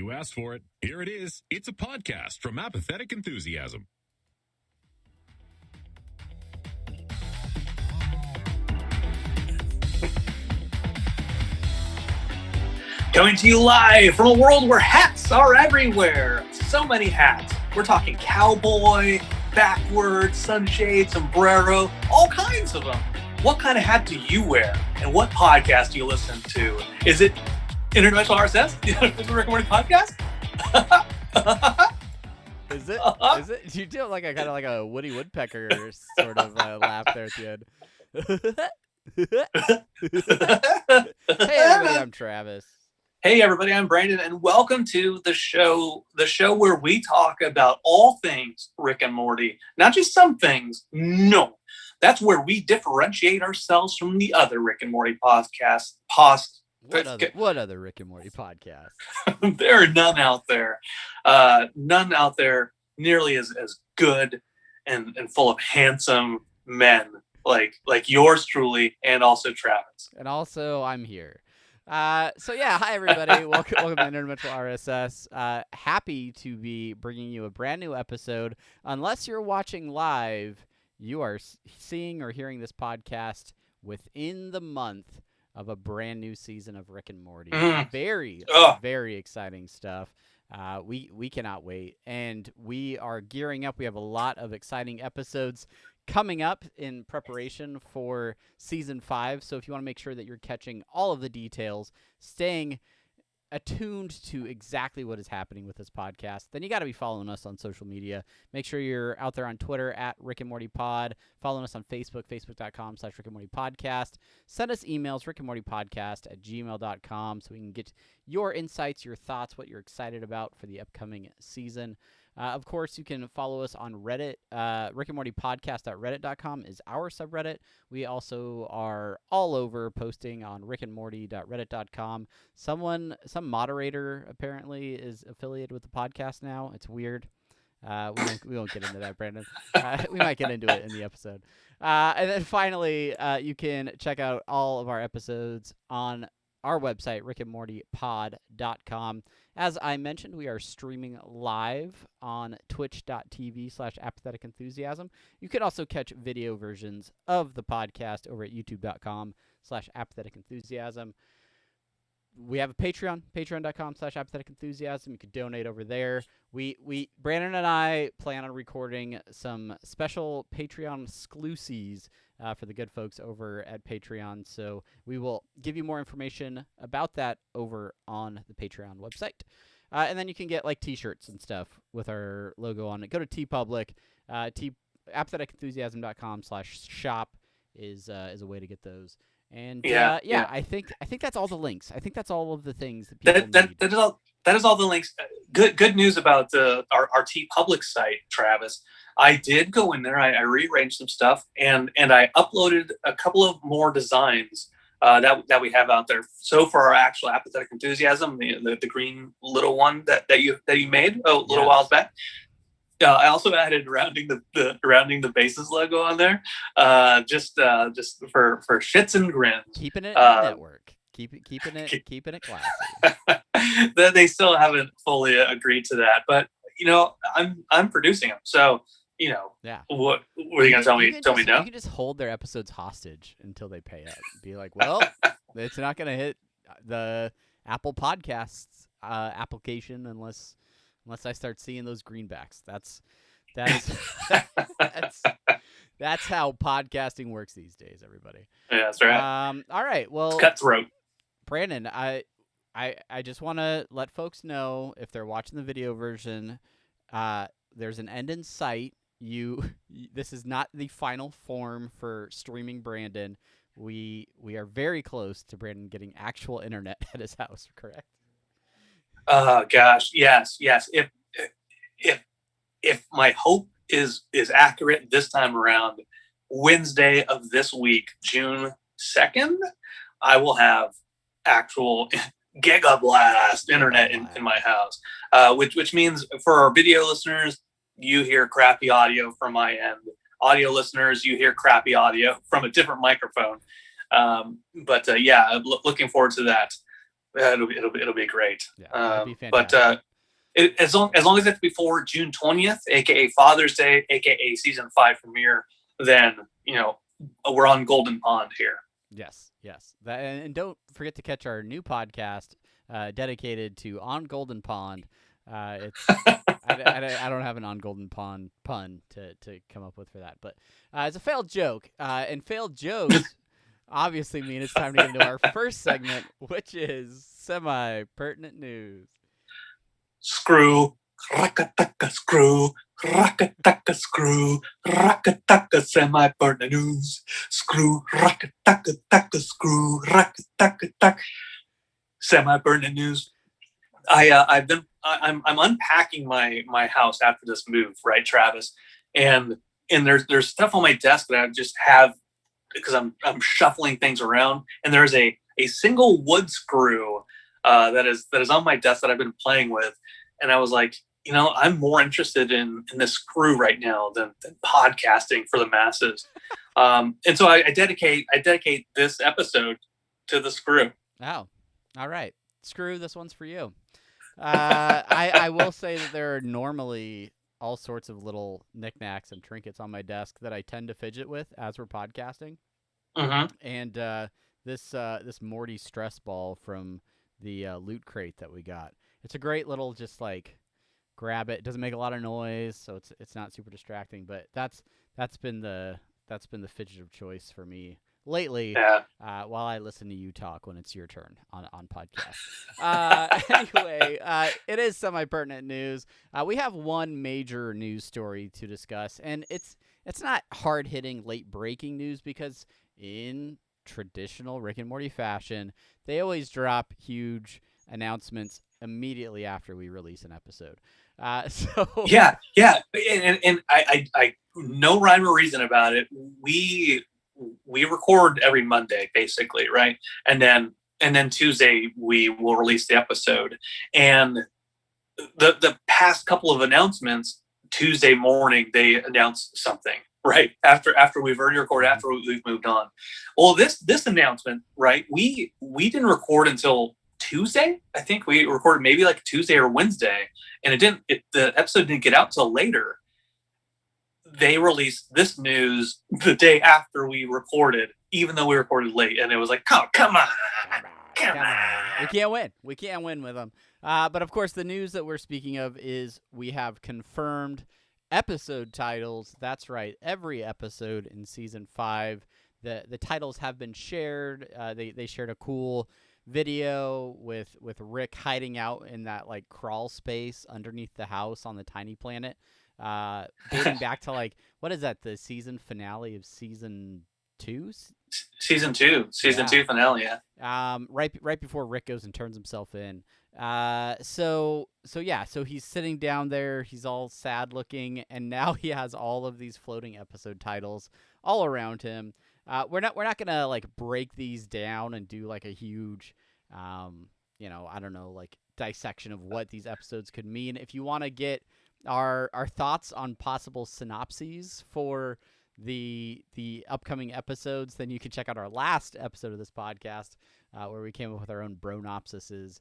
You asked for it. Here it is. It's a podcast from Apathetic Enthusiasm. Coming to you live from a world where hats are everywhere. So many hats. We're talking cowboy, backward, sunshade, sombrero, all kinds of them. What kind of hat do you wear? And what podcast do you listen to? Is it Interdimensional RSS? Is it Rick and Morty podcast? Is it? Is it? You do like a kind of like a Woody Woodpecker sort of laugh there at the end. Hey everybody, I'm Travis. Hey everybody, I'm Brandon, and welcome to the show where we talk about all things Rick and Morty. Not just some things, no. That's where we differentiate ourselves from the other Rick and Morty podcasts. What other Rick and Morty podcast? There are none out there. None out there nearly as good and full of handsome men like yours truly, and also Travis. And also, I'm here. So yeah, hi everybody. Welcome to Interdimensional RSS. Happy to be bringing you a brand new episode. Unless you're watching live, you are seeing or hearing this podcast within the month of a brand new season of Rick and Morty. Very exciting stuff. We cannot wait, and we are gearing up. We have a lot of exciting episodes coming up in preparation for season 5. So if you want to make sure that you're catching all of the details, staying attuned to exactly what is happening with this podcast, then you got to be following us on social media. Make sure you're out there on Twitter at Rick and Morty Pod, following us on Facebook, facebook.com/Rick and Morty Podcast. Send us emails, rickandmortypodcast@gmail.com, so we can get your insights, your thoughts, what you're excited about for the upcoming season. Of course, you can follow us on Reddit. rickandmortypodcast.reddit.com is our subreddit. We also are all over posting on rickandmorty.reddit.com. Some moderator apparently is affiliated with the podcast now. It's weird. We won't get into that, Brandon. We might get into it in the episode. And then finally, you can check out all of our episodes on our website, rickandmortypod.com. As I mentioned, we are streaming live on twitch.tv/apathetic enthusiasm. You can also catch video versions of the podcast over at youtube.com/apathetic enthusiasm. We have a Patreon, patreon.com/apathetic enthusiasm. You can donate over there. Brandon and I plan on recording some special Patreon exclusives for the good folks over at Patreon. So we will give you more information about that over on the Patreon website. And then you can get like t-shirts and stuff with our logo on it. Go to TeePublic, apatheticenthusiasm.com/shop is a way to get those. And I think that's all the links. I think that's all of the things that people need. That is all the links. Good news about our TeePublic site, Travis. I did go in there. I rearranged some stuff, and I uploaded a couple of more designs that we have out there. So for our actual Apathetic Enthusiasm, the green little one that you made a little while back. I also added rounding the bases logo on there, just for shits and grins. Keeping it in the network. Keeping it classy. They still haven't fully agreed to that, but I'm producing them, so what are you gonna tell me? Tell me now. You can just hold their episodes hostage until they pay up. Be like, well, it's not gonna hit the Apple Podcasts application unless I start seeing those greenbacks. That's how podcasting works these days, everybody. Yeah, that's right. All right. Well, it's cutthroat. Brandon, I just want to let folks know, if they're watching the video version, there's an end in sight. This is not the final form for streaming Brandon. We are very close to Brandon getting actual internet at his house, correct? Oh gosh, yes. If my hope is accurate this time around, Wednesday of this week, June 2nd, I will have actual gigablast internet in my house, which means for our video listeners, you hear crappy audio from my end. Audio listeners, you hear crappy audio from a different microphone. But looking forward to that. It'll be great. Yeah, it'll be but fantastic. as long as it's before June 20th, aka Father's Day, aka season 5 premiere, then we're on Golden Pond here. Yes. And don't forget to catch our new podcast dedicated to On Golden Pond. It's I don't have an On Golden Pond pun to come up with for that, but it's a failed joke. And failed jokes obviously mean it's time to get into our first segment, which is semi-pertinent news. Screw, rakataka screw, rakataka screw, rakataka semi-pertinent news. Screw, rakataka screw, rakataka semi-pertinent news. I'm unpacking my house after this move, right, Travis? And there's stuff on my desk that I just have because I'm shuffling things around, and there's a single wood screw that is on my desk that I've been playing with, and I was like, I'm more interested in this screw right now than podcasting for the masses, and so I dedicate this episode to the screw. Oh, all right, screw. This one's for you. I will say that there are normally all sorts of little knickknacks and trinkets on my desk that I tend to fidget with as we're podcasting. Mm-hmm. And this Morty stress ball from the loot crate that we got. It's a great little just like grab it. It doesn't make a lot of noise, so it's not super distracting. But that's been the fidget of choice for me lately. Yeah. While I listen to you talk when it's your turn on podcast. Anyway, it is semi-pertinent news. We have one major news story to discuss, and it's not hard-hitting, late-breaking news because in traditional Rick and Morty fashion, they always drop huge announcements immediately after we release an episode. So yeah, and I no rhyme or reason about it. We record every Monday, basically, right? And then Tuesday we will release the episode. And the past couple of announcements, Tuesday morning they announce something, right? After we've already recorded, after we've moved on. Well, this announcement, right? We didn't record until Tuesday. I think we recorded maybe like Tuesday or Wednesday, and the episode didn't get out till later. They released this news the day after we recorded, even though we recorded late, and it was like, oh, come on. We can't win. We can't win with them. But of course, the news that we're speaking of is we have confirmed episode titles. That's right. Every episode in season 5, the titles have been shared. They shared a cool video with Rick hiding out in that like crawl space underneath the house on the tiny planet. Dating back to like, what is that? The season finale of season 2? Season 2 finale. Yeah. Right before Rick goes and turns himself in. So he's sitting down there. He's all sad looking, and now he has all of these floating episode titles all around him. We're not gonna like break these down and do like a huge, I don't know, like dissection of what these episodes could mean. If you want to get our thoughts on possible synopses for the upcoming episodes, then you can check out our last episode of this podcast where we came up with our own bronopsises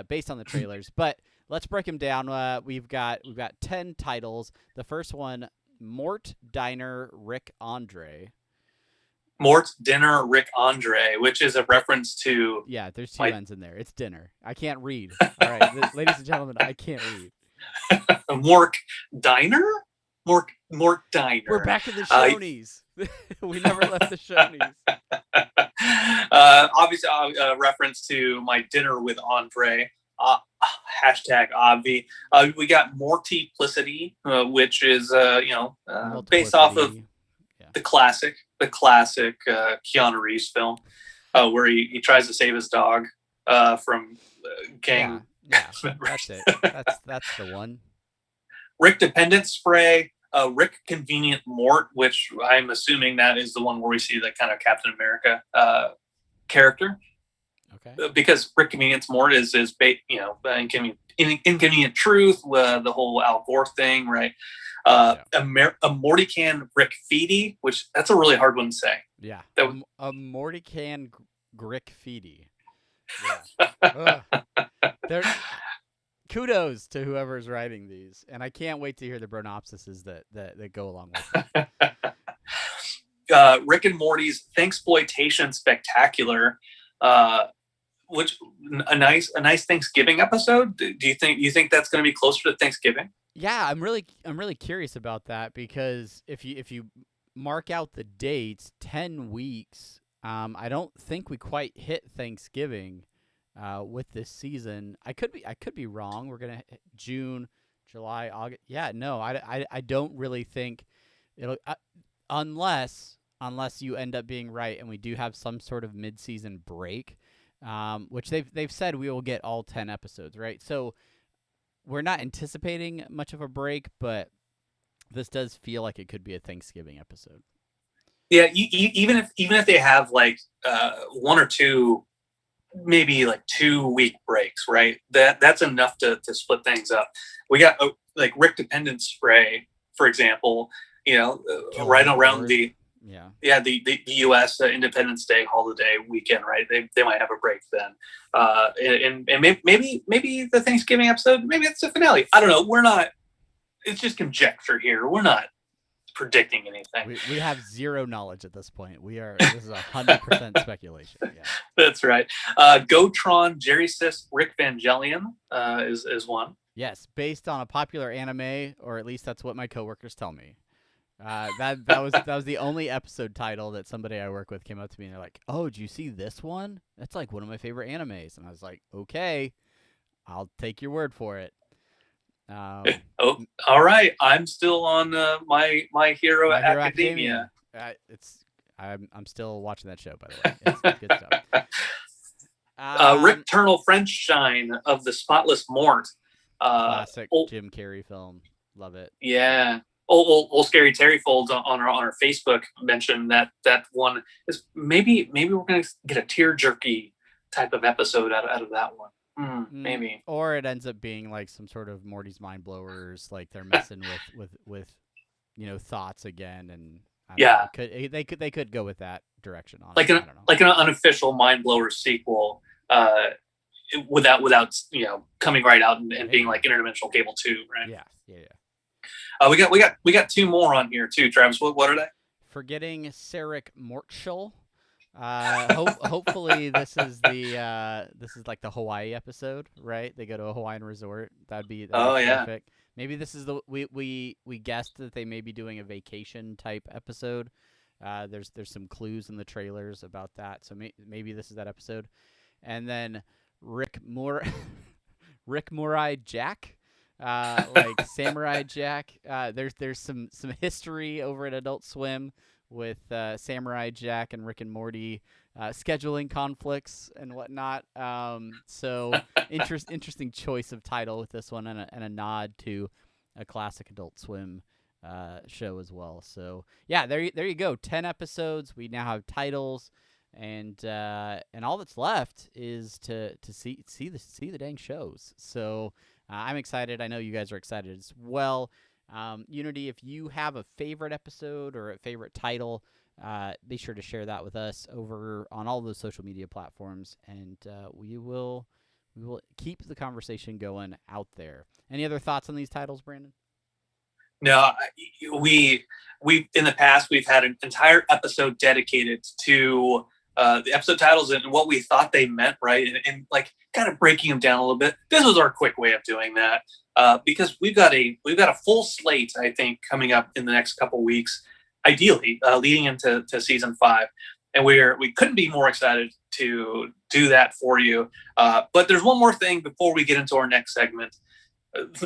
based on the trailers. But let's break them down. We've got 10 titles. The first one, Mort Diner Rick Andre. Mort Dinner Rick Andre, which is a reference to... Yeah, there's two N's in there. It's dinner. I can't read. All right, ladies and gentlemen, I can't read. Mort Diner? Mort Diner. We're back to the Shonies. We never left the Shonies. Obviously, a reference to my dinner with Andre. Hashtag Obvi. We got Mortiplicity, which is based off of the classic Keanu Reeves film, where he tries to save his dog from gang. Yeah, that's it. That's the one. Rick Dependent Spray, Rick Convenient Mort, which I'm assuming that is the one where we see the kind of Captain America character. Okay. Because Rick Convenience Mort is Inconvenient Truth, the whole Al Gore thing, right? A Mortican Rick Feedy, which that's a really hard one to say. Yeah. A Mortican Grick Feedy. Yeah. kudos to whoever's writing these, and I can't wait to hear the bronopsises that go along with it. Rick and Morty's Thanksploitation Spectacular, which a nice Thanksgiving episode. Do you think that's going to be closer to Thanksgiving? Yeah, I'm really curious about that, because if you mark out the dates, 10 weeks. I don't think we quite hit Thanksgiving with this season. I could be wrong. We're gonna hit June, July, August. Yeah, no, I don't really think it'll unless you end up being right and we do have some sort of mid-season break, which they've said we will get all 10 episodes, right? So we're not anticipating much of a break, but this does feel like it could be a Thanksgiving episode. Yeah, even if they have like one or two, maybe like 2-week breaks, right? That's enough to split things up. We got like Rick Dependence Spray, for example. Right around the U.S. Independence Day holiday weekend, right? They might have a break then, and maybe the Thanksgiving episode, maybe it's the finale. I don't know. We're not. It's just conjecture here. We're not predicting anything. We have zero knowledge at this point. This is 100% speculation. Yeah, that's right. Gotron, Jerry Sis, Rick Vangelion is one. Yes, based on a popular anime, or at least that's what my coworkers tell me. That was the only episode title that somebody I work with came up to me and they're like, "Oh, did you see this one? That's like one of my favorite animes." And I was like, "Okay, I'll take your word for it." All right. I'm still on My Hero Academia. I'm still watching that show, by the way. It's good stuff. Rick Turnell Frenchshine of the Spotless Mort. Classic Jim Carrey film. Love it. Yeah. Old Scary Terry Folds on our Facebook mentioned that one is maybe we're going to get a tear jerky type of episode out of that one. Maybe. Or it ends up being like some sort of Morty's Mind Blowers, like they're messing with thoughts again, and they could go with that direction on like an unofficial Mind Blower sequel, without coming right out and being like Interdimensional Cable 2, right? Yeah. We got two more on here too, Travis. What are they? Forgetting Sarek Mortschel. Hopefully this is like the Hawaii episode, right? They go to a Hawaiian resort. That'd be perfect. Maybe this is we guessed that they may be doing a vacation type episode. There's some clues in the trailers about that, so maybe this is that episode. And then Rick Morai Jack, like Samurai Jack. There's some history over at Adult Swim with Samurai Jack and Rick and Morty scheduling conflicts and whatnot. So interesting choice of title with this one, and a nod to a classic Adult Swim show as well. So yeah, there you go. 10 episodes. We now have titles, and all that's left is to see the dang shows. So I'm excited. I know you guys are excited as well. Unity, if you have a favorite episode or a favorite title, be sure to share that with us over on all those social media platforms, and we will keep the conversation going out there. Any other thoughts on these titles, Brandon? No, we in the past we've had an entire episode dedicated to the episode titles and what we thought they meant, right? And like kind of breaking them down a little bit. This was our quick way of doing that. Because we've got a full slate, I think, coming up in the next couple weeks, ideally leading into season 5, and we couldn't be more excited to do that for you. But there's one more thing before we get into our next segment,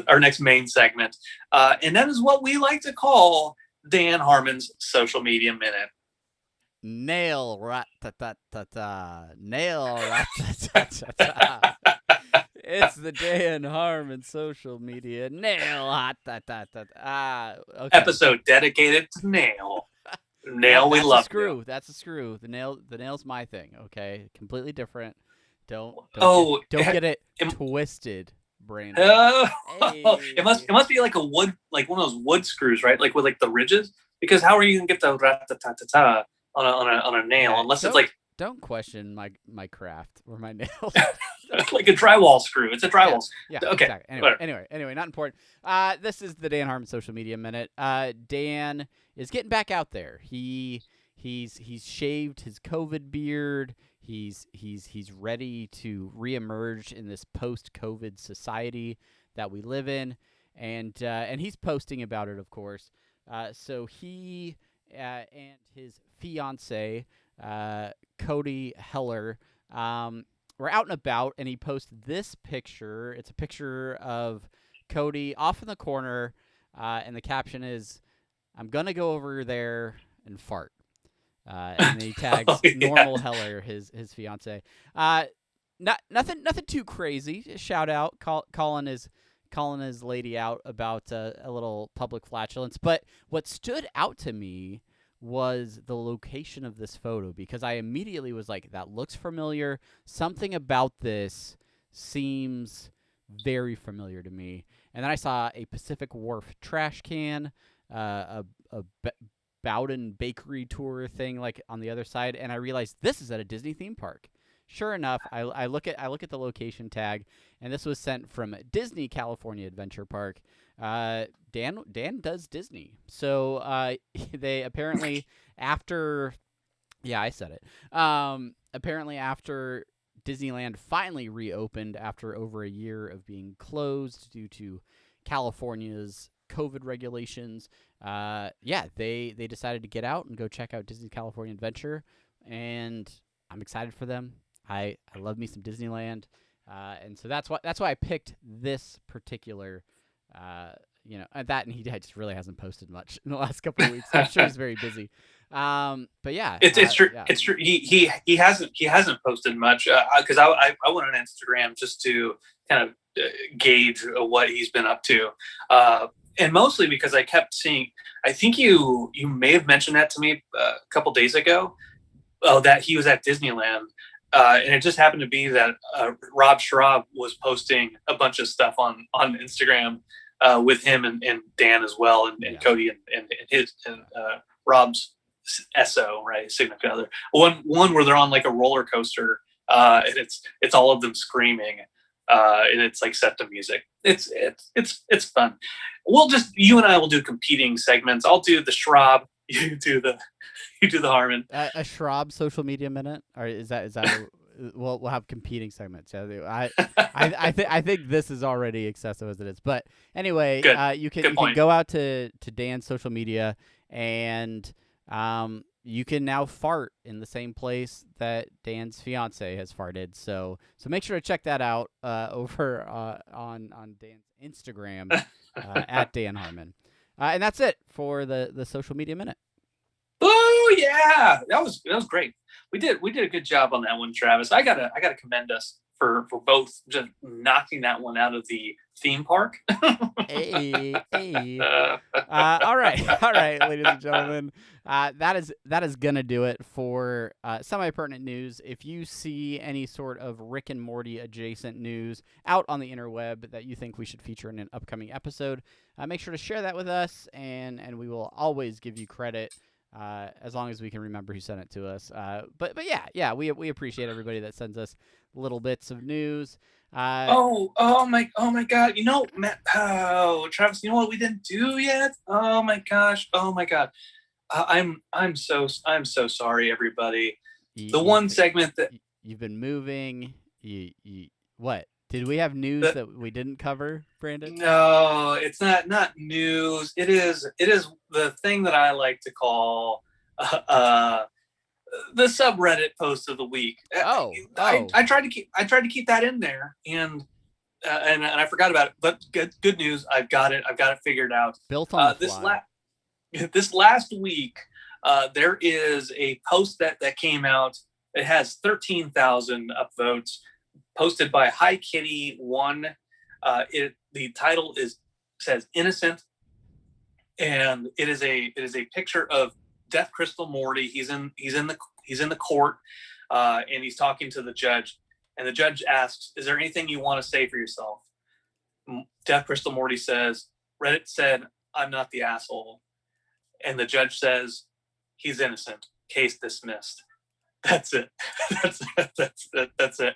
our next main segment, and that is what we like to call Dan Harmon's Social Media Minute. Nail rat-ta-ta-ta-ta. Nail rat-ta-ta-ta-ta. It's the Dan Harmon Social Media Nail rat-ta-ta-ta-ta. Okay. Episode dedicated to Nail. Nail, we love you. That's a screw. The nail's my thing. Okay, completely different. Don't get it twisted, Brandon. Hey. It must be like a wood, like one of those wood screws, right? Like with like the ridges. Because how are you gonna get the rat-ta-ta-ta-ta on a nail unless it's like Don't question my craft or my nails. Like a drywall screw. It's a drywall. Yeah. Okay. Exactly. Anyway, not important. This is the Dan Harmon Social Media Minute. Dan is getting back out there. He's shaved his COVID beard. He's ready to reemerge in this post-COVID society that we live in, and he's posting about it, of course. So he and his fiance, Cody Heller, were out and about, and he posted this picture. It's a picture of Cody off in the corner, and the caption is, "I'm gonna go over there and fart." And he tags Normal Heller, his fiance. Nothing too crazy. Shout out, calling his lady out about a little public flatulence. But what stood out to me was the location of this photo, because I immediately was like, that looks familiar. Something about this seems very familiar to me. And then I saw a Pacific Wharf trash can, a Bowden Bakery tour thing like on the other side, and I realized this is at a Disney theme park. Sure enough, I look at the location tag, and this was sent from Disney California Adventure Park. Dan does Disney, so they apparently after, yeah, I said it. Apparently after Disneyland finally reopened after over a year of being closed due to California's COVID regulations, they decided to get out and go check out Disney California Adventure, and I'm excited for them. I love me some Disneyland, and so that's why I picked this particular, that, and he just really hasn't posted much in the last couple of weeks. I'm sure he's very busy, but yeah, it's true. Yeah. It's true. He hasn't posted much because I went on Instagram just to kind of gauge what he's been up to, and mostly because I kept seeing. I think you may have mentioned that to me a couple days ago. That he was at Disneyland. And it just happened to be that Rob Schraub was posting a bunch of stuff on Instagram with him and Dan as well, and Cody and Rob's SO, right, significant other. One where they're on like a roller coaster, and it's all of them screaming, and it's like set to music. It's fun. You and I will do competing segments. I'll do the Schraub. You do the Harmon. A Schraub Social Media Minute, or is that we'll have competing segments. I think this is already excessive as it is, but anyway, you can go out to Dan's social media, and you can now fart in the same place that Dan's fiance has farted. So make sure to check that out over on Dan's Instagram at Dan Harmon. And that's it for the Social Media Minute. Oh yeah, that was great. We did a good job on that one, Travis. I gotta commend us for both just knocking that one out of the theme park. Hey. All right, ladies and gentlemen. That is gonna do it for semi-pertinent news. If you see any sort of Rick and Morty adjacent news out on the interweb that you think we should feature in an upcoming episode, make sure to share that with us, and we will always give you credit. As long as we can remember who sent it to us. But yeah, we appreciate everybody that sends us little bits of news. Oh my God! Travis, you know what we didn't do yet? Oh my gosh! I'm so sorry, everybody. Segment that you've been moving. What? Did we have news that we didn't cover, Brandon? No, it's not news. It is the thing that I like to call the subreddit post of the week. I tried to keep that in there, and I forgot about it. But good news, I've got it figured out. Built on the fly. This last week, there is a post that came out. It has 13,000 upvotes. Posted by Hi Kitty 1. The title says Innocent, and it is a picture of Death Crystal Morty. He's in the court, and he's talking to the judge, and the judge asks, "Is there anything you want to say for yourself?" Death Crystal Morty says, "Reddit said I'm not the asshole," and the judge says, "He's innocent. Case dismissed." That's it. That's it.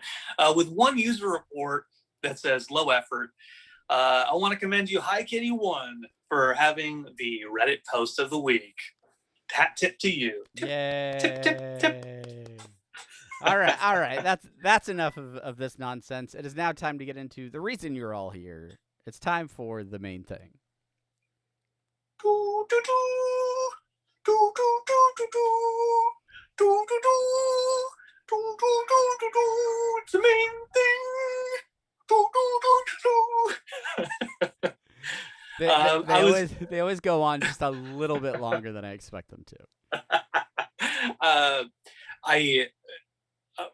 With one user report that says low effort. I want to commend you, Hi Kitty One, for having the Reddit post of the week. Hat tip to you. Yay! Tip. All right. That's enough of this nonsense. It is now time to get into the reason you're all here. It's time for the main thing. It's the main thing. They always go on just a little bit longer than I expect them to.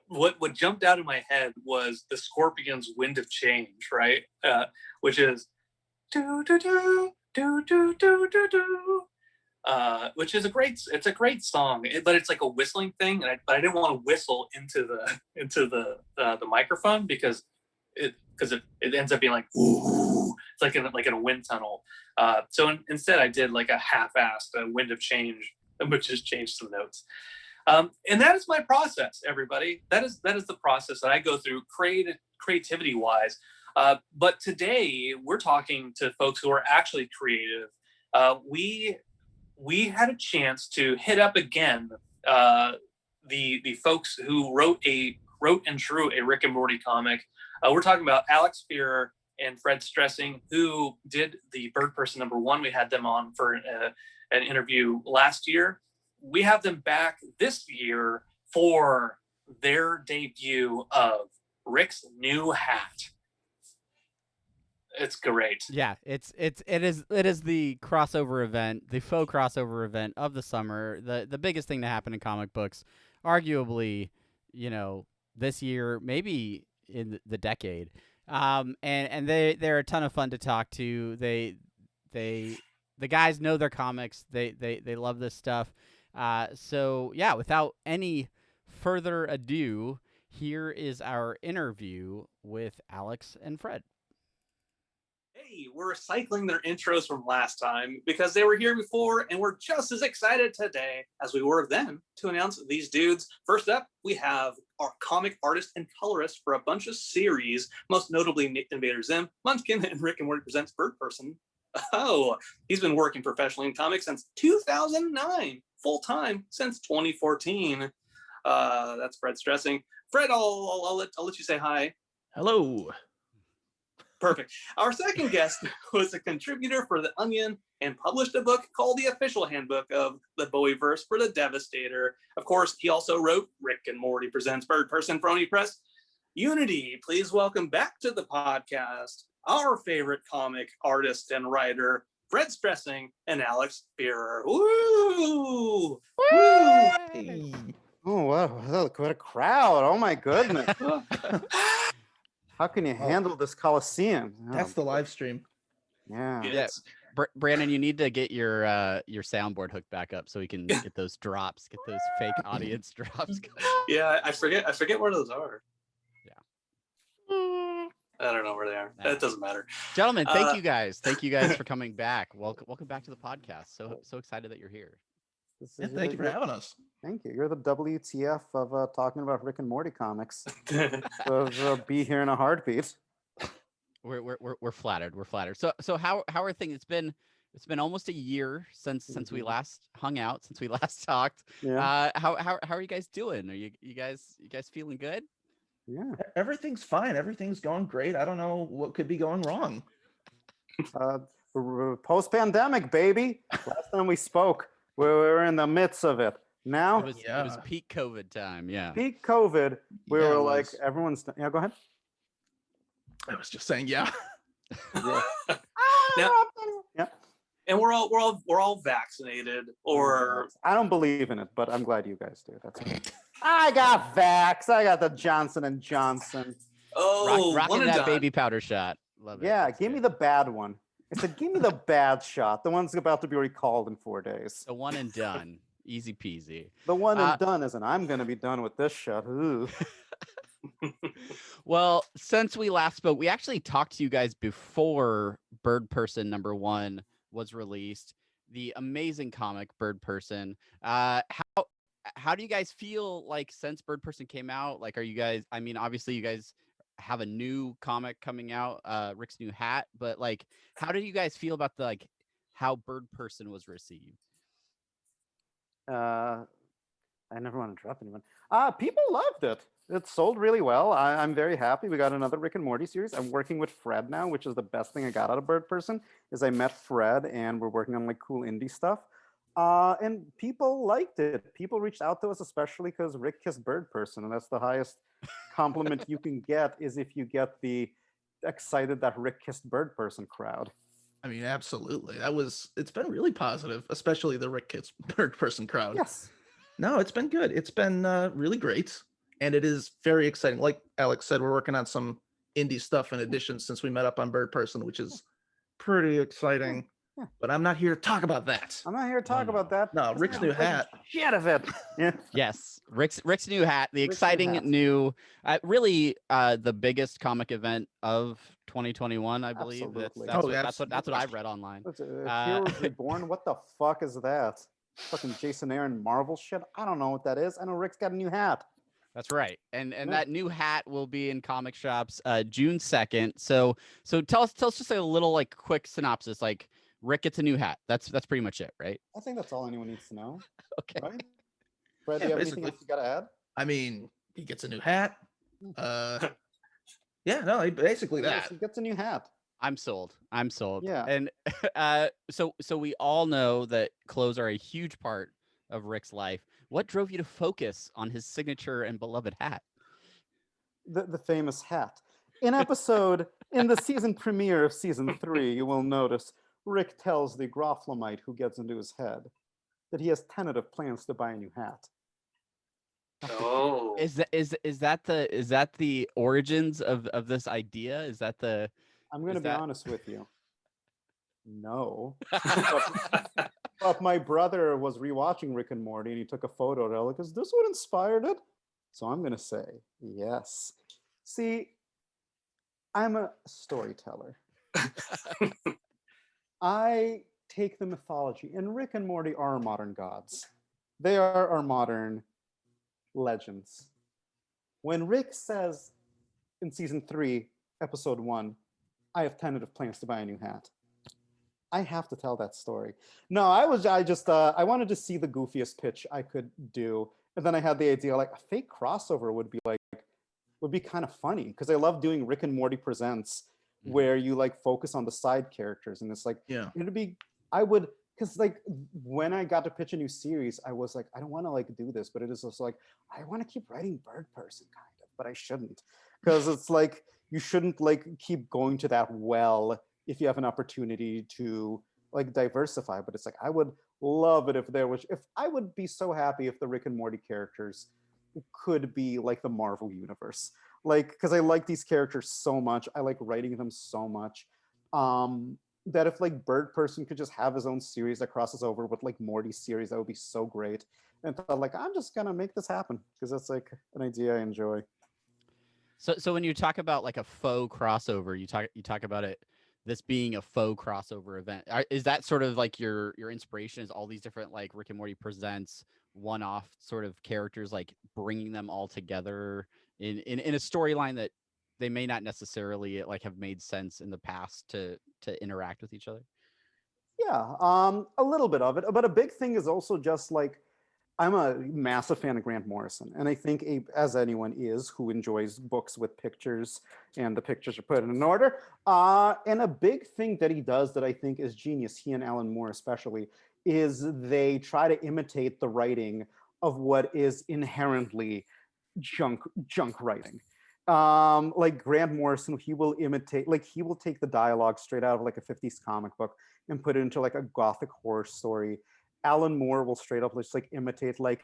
What jumped out of my head was the Scorpions' "Wind of Change," right? Which is do do do do do do do do. Which is a great song, but it's like a whistling thing, but I didn't want to whistle into the microphone because it ends up being like, ooh, it's like in a wind tunnel. So instead I did like a half-assed Wind of Change, which just changed some notes. And that is my process, everybody. That is the process that I go through creativity wise. But today we're talking to folks who are actually creative. We had a chance to hit up again the folks who wrote and drew a Rick and Morty comic. We're talking about Alex Spearer and Fred Stressing, who did the Bird Person #1. We had them on for an interview last year. We have them back this year for their debut of Rick's new hat. It's great. Yeah, it is the crossover event, the faux crossover event of the summer. The biggest thing to happen in comic books, arguably, this year, maybe in the decade. And they're a ton of fun to talk to. The guys know their comics. They love this stuff. So yeah, without any further ado, here is our interview with Alex and Fred. Hey, we're recycling their intros from last time because they were here before, and we're just as excited today as we were then to announce these dudes. First up, we have our comic artist and colorist for a bunch of series, most notably Nick Invader Zim, Munchkin, and Rick and Morty Presents Bird Person. Oh, he's been working professionally in comics since 2009, full-time since 2014. That's Fred Stressing. Fred, I'll let you say hi. Hello. Perfect. Our second guest was a contributor for The Onion and published a book called The Official Handbook of the Bowieverse for the Devastator. Of course, he also wrote Rick and Morty Presents Bird Person for Oni Press. Unity, please welcome back to the podcast our favorite comic artist and writer, Fred Stressing and Alex Spearer. Woo! Woo! Hey. Oh, wow. What a crowd. Oh, my goodness. How can you handle this Coliseum? That's the live stream. Yeah. Yes. Brandon, you need to get your soundboard hooked back up so we can get those drops, get those fake audience drops going. Yeah, I forget where those are. Yeah. I don't know where they are. That doesn't matter. Gentlemen, thank you guys. Thank you guys for coming back. Welcome back to the podcast. So excited that you're here. Thank you for having us. Thank you. You're the WTF of talking about Rick and Morty comics. So be here in a heartbeat. We're flattered. We're flattered. So how are things? It's been almost a year since we last hung out, since we last talked. Yeah. How are you guys doing? Are you guys feeling good? Yeah. Everything's fine. Everything's going great. I don't know what could be going wrong. Post-pandemic, baby. Last time we spoke, we were in the midst of it. Now It was peak COVID time. Yeah. peak COVID. We Yeah, were it like, was. everyone's. Yeah, go ahead. I was just saying, yeah. Now, Yeah. and we're all vaccinated, or I don't believe in it, but I'm glad you guys do. That's okay. I got vax. I got the Johnson & Johnson. one Rocking and that done. baby powder shot. Love it. Yeah, That's give me good. the bad one. I said, give me the bad shot. The one's about to be recalled in 4 days. The one and done. Easy peasy. The one and done isn't. I'm going to be done with this shot. Ooh. Well, since we last spoke, we actually talked to you guys before Bird Person #1 was released. The amazing comic Bird Person. How how do you guys feel like since Bird Person came out? Like, are you guys? I mean, obviously, you guys have a new comic coming out, Rick's New Hat. But like, how do you guys feel about the like how Bird Person was received? I never want to drop anyone. People loved it. It sold really well. I'm very happy. We got another Rick and Morty series. I'm working with Fred now, which is the best thing I got out of Bird Person. Is I met Fred, and we're working on like cool indie stuff. And people liked it. People reached out to us, especially because Rick kissed Bird Person, and that's the highest compliment you can get. Is if you get the excited that Rick kissed Bird Person crowd. I mean, absolutely. It's been really positive, especially the Rick Kids Bird Person crowd. Yes. No, it's been good. It's been really great. And it is very exciting. Like Alex said, we're working on some indie stuff in addition since we met up on Bird Person, which is pretty exciting. Yeah. But I'm not here to talk about that. I'm not here to talk about that. No, Rick's New Hat. Shit of it. Yeah. Yes, Rick's New Hat, the Rick's New exciting Hat. new, really the biggest comic event of 2021, I believe. Absolutely. That's what I've read online. What's Heroes Reborn? What the fuck is that? Fucking Jason Aaron Marvel shit? I don't know what that is. I know Rick's got a new hat. That's right, and Yeah. that new hat will be in comic shops June 2nd. So tell us just a little like quick synopsis. Like Rick gets a new hat. That's pretty much it, right? I think that's all anyone needs to know. Okay. Right? Fred, Yeah, do you have anything basically. else you got to add? I mean, he gets a new hat. Yeah, no, basically Yes, that. he gets a new hat. I'm sold. Yeah. And so we all know that clothes are a huge part of Rick's life. What drove you to focus on his signature and beloved hat? The famous hat. In the season premiere of season 3, you will notice Rick tells the Groflamite who gets into his head that he has tentative plans to buy a new hat. Oh. Is that the origins of this idea? Is that the I'm going to Is be that- honest with you. No. But my brother was rewatching Rick and Morty and he took a photo of it. Like, is this what inspired it? So I'm going to say yes. See, I'm a storyteller. I take the mythology, and Rick and Morty are our modern gods. They are our modern legends. When Rick says in season 3, episode 1, I have tentative plans to buy a new hat, I have to tell that story. No, I wanted to see the goofiest pitch I could do. And then I had the idea like a fake crossover would be kind of funny because I love doing Rick and Morty Presents where you like focus on the side characters. And it's like, Yeah. because like when I got to pitch a new series, I was like, I don't want to like do this, but it is also like, I want to keep writing Bird Person kind of, but I shouldn't. Because it's like, you shouldn't like keep going to that well if you have an opportunity to like diversify. But it's like, I would love it if I would be so happy if the Rick and Morty characters could be like the Marvel universe. Like, because I like these characters so much. I like writing them so much. That if like Bird Person could just have his own series that crosses over with like Morty's series, that would be so great. And I thought like, I'm just gonna make this happen because that's like an idea I enjoy. So when you talk about like a faux crossover, you talk about it this being a faux crossover event. Is that sort of like your inspiration? Is all these different like Rick and Morty Presents one-off sort of characters, like bringing them all together in a storyline that they may not necessarily like have made sense in the past to interact with each other? Yeah, a little bit of it, but a big thing is also just like I'm a massive fan of Grant Morrison, and I think as anyone is who enjoys books with pictures and the pictures are put in an order. And a big thing that he does that I think is genius, he and Alan Moore especially, is they try to imitate the writing of what is inherently junk writing. Like Grant Morrison, he will take the dialogue straight out of like a 50s comic book and put it into like a gothic horror story. Alan Moore will straight up just like imitate like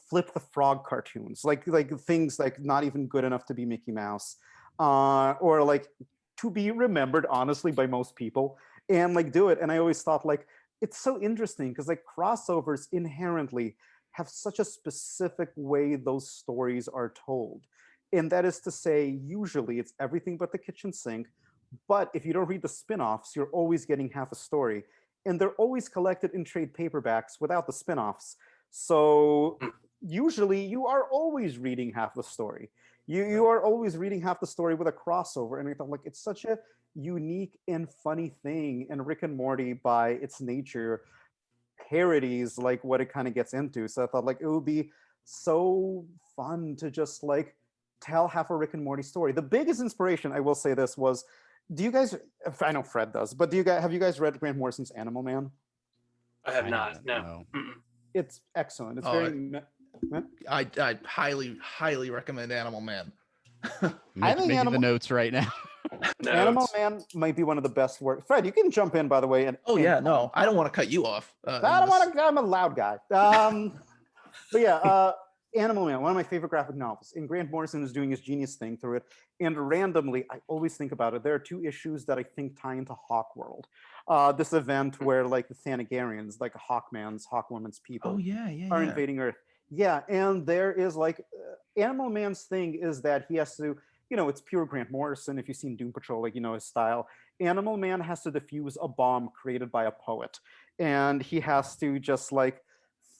Flip the Frog cartoons, like things like not even good enough to be Mickey Mouse, or like to be remembered honestly by most people, and like do it. And I always thought like it's so interesting because like crossovers inherently have such a specific way those stories are told. And that is to say, usually it's everything but the kitchen sink. But if you don't read the spin-offs, you're always getting half a story. And they're always collected in trade paperbacks without the spin-offs. So usually you are always reading half the story. You are always reading half the story with a crossover, and I thought like it's such a unique and funny thing. And Rick and Morty, by its nature, parodies like what it kind of gets into. So I thought like it would be so fun to just like tell half a Rick and Morty story. The biggest inspiration, I will say this, was do you guys? I know Fred does, but have you guys read Grant Morrison's Animal Man? I have I not. haven't, No. no. Mm-mm. It's excellent. It's Oh, very. I highly recommend Animal Man. Making the Animal- notes right now. No, Animal it's- Man might be one of the best work. Fred, you can jump in, by the way. And, Oh yeah, no, I don't want to cut you off. I don't want to. I'm a loud guy. But yeah, Animal Man, one of my favorite graphic novels. And Grant Morrison is doing his genius thing through it. And randomly, I always think about it. There are 2 issues that I think tie into Hawk World. This event where like the Thanagarians, like Hawkwoman's people, Oh yeah, are yeah. invading Earth. Yeah, and there is like Animal Man's thing is that he has to, it's pure Grant Morrison. If you've seen Doom Patrol, like his style. Animal Man has to defuse a bomb created by a poet, and he has to just like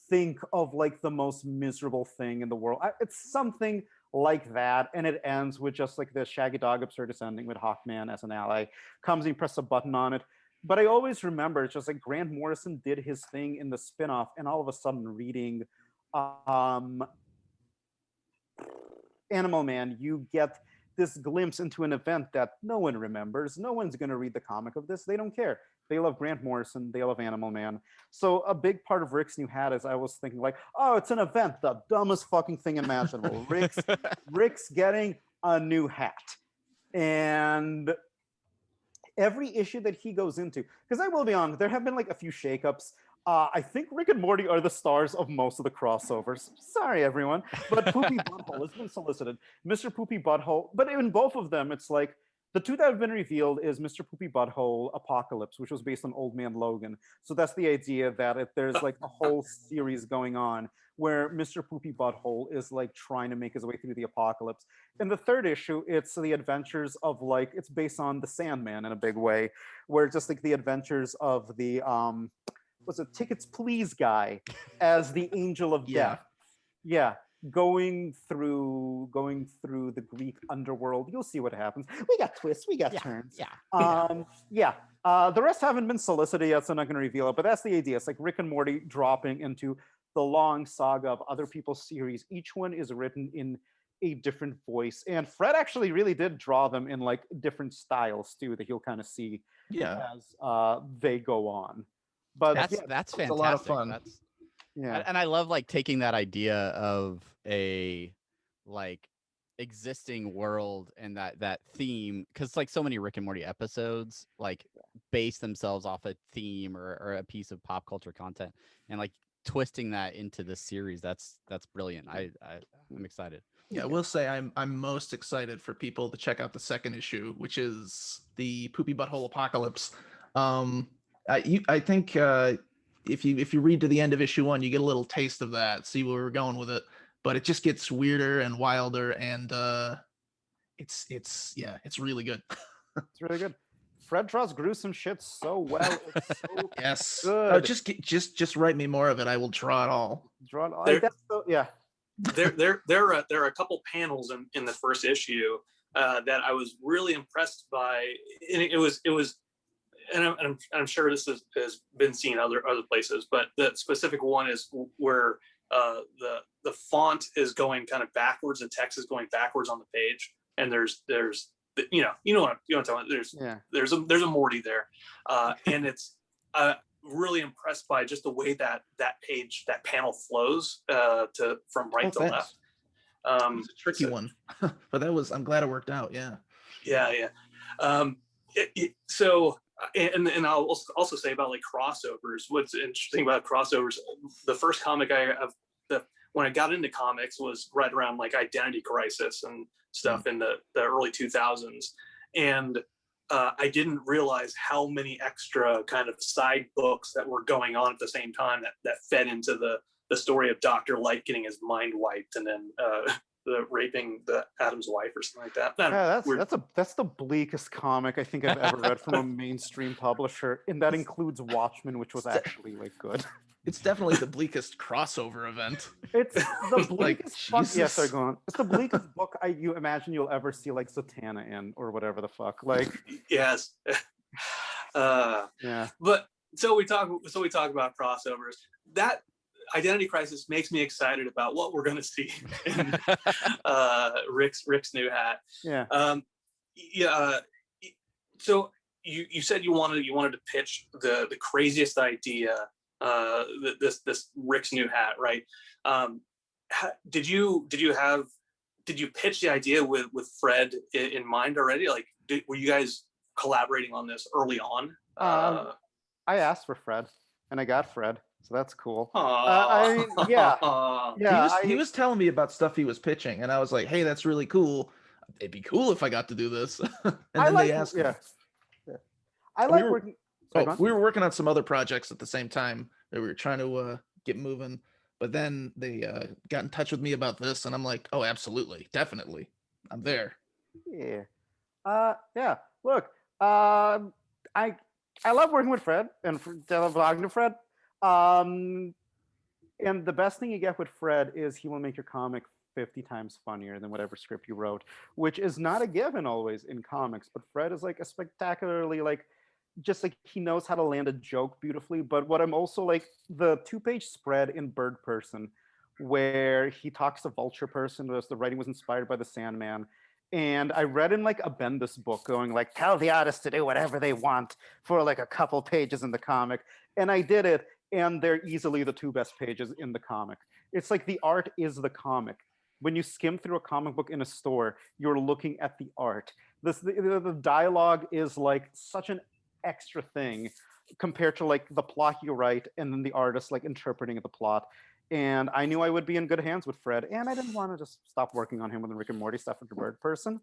think of like the most miserable thing in the world. It's something like that, and it ends with just like the Shaggy Dog absurdist ending with Hawkman as an ally. Comes and press a button on it. But I always remember it's just like Grant Morrison did his thing in the spinoff, and all of a sudden reading Animal Man, you get this glimpse into an event that no one remembers. No one's going to read the comic of this. They don't care. They love Grant Morrison. They love Animal Man. So a big part of Rick's new hat is I was thinking like, oh, it's an event, the dumbest fucking thing imaginable. Rick's getting a new hat. And every issue that he goes into, because I will be honest, there have been like a few shakeups. I think Rick and Morty are the stars of most of the crossovers. Sorry, everyone. But Poopy Butthole has been solicited. Mr. Poopy Butthole. But in both of them, it's like the 2 that have been revealed is Mr. Poopy Butthole Apocalypse, which was based on Old Man Logan. So that's the idea that if there's like a whole series going on where Mr. Poopy Butthole is like trying to make his way through the apocalypse. In the 3rd issue, it's the adventures of like, it's based on the Sandman in a big way, where it's just like the adventures of the was it Tickets Please guy as the Angel of Death. Yeah, going through the Greek underworld. You'll see what happens. We got twists, we got turns. The rest haven't been solicited yet, so I'm not going to reveal it. But that's the idea. It's like Rick and Morty dropping into the long saga of other people's series. Each one is written in a different voice, and Fred actually really did draw them in like different styles too, that you'll kind of see as they go on. But that's fantastic. It's a lot of fun. And I love like taking that idea of a like existing world and that theme, because like so many Rick and Morty episodes like base themselves off a theme or a piece of pop culture content, and like twisting that into this series, that's brilliant. I'm excited. Yeah, I will say I'm most excited for people to check out the 2nd issue, which is the Poopy Butthole Apocalypse. I think if you read to the end of issue 1, you get a little taste of that, see where we're going with it. But it just gets weirder and wilder, and it's really good. It's really good. Fred draws gruesome shit so well. It's so yes. good. Just write me more of it. I will draw it all. Draw it all. There are a couple panels in the 1st issue that I was really impressed by, and it was, and I'm sure this has been seen other places, but the specific one is where the font is going kind of backwards, the text is going backwards on the page, and there's you know what I'm talking about. There's a Morty there, and it's really impressed by just the way that panel flows from right to left. It's a tricky one, but I'm glad it worked out. Yeah. So and I'll also say about like crossovers. What's interesting about crossovers, the first comic when I got into comics was right around like Identity Crisis and stuff in the early 2000s, and I didn't realize how many extra kind of side books that were going on at the same time that fed into the story of Dr. Light getting his mind wiped, and then the raping the Adam's wife or something like that. That's the bleakest comic I think I've ever read from a mainstream publisher, and that includes Watchmen, which was actually like good. It's definitely the bleakest crossover event. It's the bleakest book. Yes, they're Jesus. going. It's the bleakest book you imagine you'll ever see like Satana in or whatever the fuck. Like, Yes. yeah. But so we talk about crossovers. That Identity Crisis makes me excited about what we're going to see in Rick's new hat. Yeah. Yeah. So you said you wanted to pitch the craziest idea, this Rick's new hat, right? Did you pitch the idea with Fred in mind already? Like, were you guys collaborating on this early on? I asked for Fred, and I got Fred, so that's cool. Yeah. He was telling me about stuff he was pitching, and I was like, "Hey, that's really cool. It'd be cool if I got to do this." And then they asked me. Yeah. I like working. We were working on some other projects at the same time that we were trying to get moving, but then they got in touch with me about this, and I'm like, "Oh, absolutely, definitely, I'm there." Yeah. Yeah. Look, I love working with Fred and I love talking to Fred. And the best thing you get with Fred is he will make your comic 50 times funnier than whatever script you wrote, which is not a given always in comics. But Fred is like a spectacularly just like he knows how to land a joke beautifully. But what I'm also like the 2-page spread in Bird Person, where he talks to Vulture Person, the writing was inspired by the Sandman. And I read in like a Bendis book going like, tell the artists to do whatever they want for like a couple pages in the comic. And I did it. And they're easily the 2 best pages in the comic. It's like the art is the comic. When you skim through a comic book in a store, you're looking at the art. The dialogue is like such an extra thing compared to like the plot you write and then the artist like interpreting the plot. And I knew I would be in good hands with Fred, and I didn't want to just stop working on him with the Rick and Morty stuff with the Bird Person.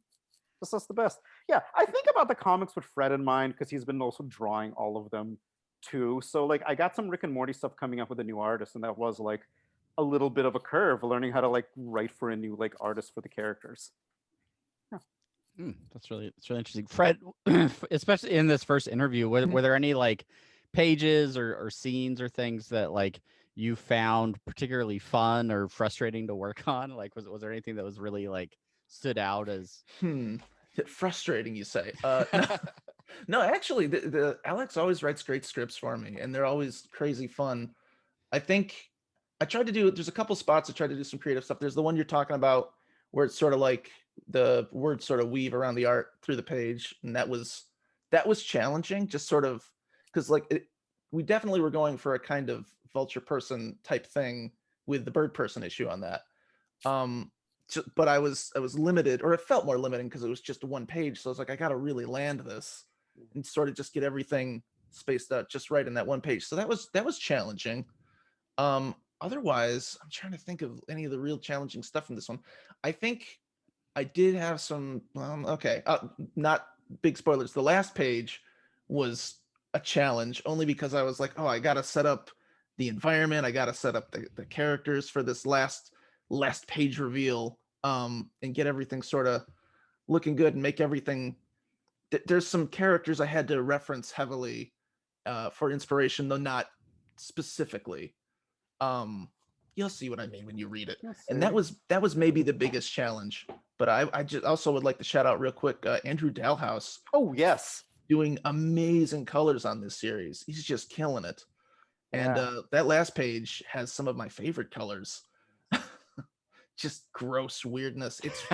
That's the best. Yeah, I think about the comics with Fred in mind because he's been also drawing all of them too. So like I got some Rick and Morty stuff coming up with a new artist, and that was like a little bit of a curve, learning how to like write for a new like artist for the characters. Yeah. It's really interesting. Fred, especially in this first interview, were there any like pages or scenes or things that like you found particularly fun or frustrating to work on? Like, was there anything that was really like stood out as frustrating, you say? No, actually, the Alex always writes great scripts for me, and they're always crazy fun. I think I tried to do. There's a couple spots I tried to do some creative stuff. There's the one you're talking about where it's sort of like the words sort of weave around the art through the page, and that was challenging. Just sort of because like we definitely were going for a kind of Vulture Person type thing with the Bird Person issue on that. But I was limited, or it felt more limiting because it was just 1 page. So I was like, I got to really land this and sort of just get everything spaced out just right in that 1 page. So that was challenging. Otherwise, I'm trying to think of any of the real challenging stuff in this one. I think I did have some, not big spoilers. The last page was a challenge only because I was like, oh, I got to set up the environment. I got to set up the characters for this last page reveal, and get everything sort of looking good and make everything. There's some characters I had to reference heavily for inspiration, though not specifically. You'll see what I mean when you read it. And that was maybe the biggest challenge. But I just also would like to shout out real quick Andrew Dalhouse. Oh yes, doing amazing colors on this series. He's just killing it. And that last page has some of my favorite colors. Just gross weirdness. It's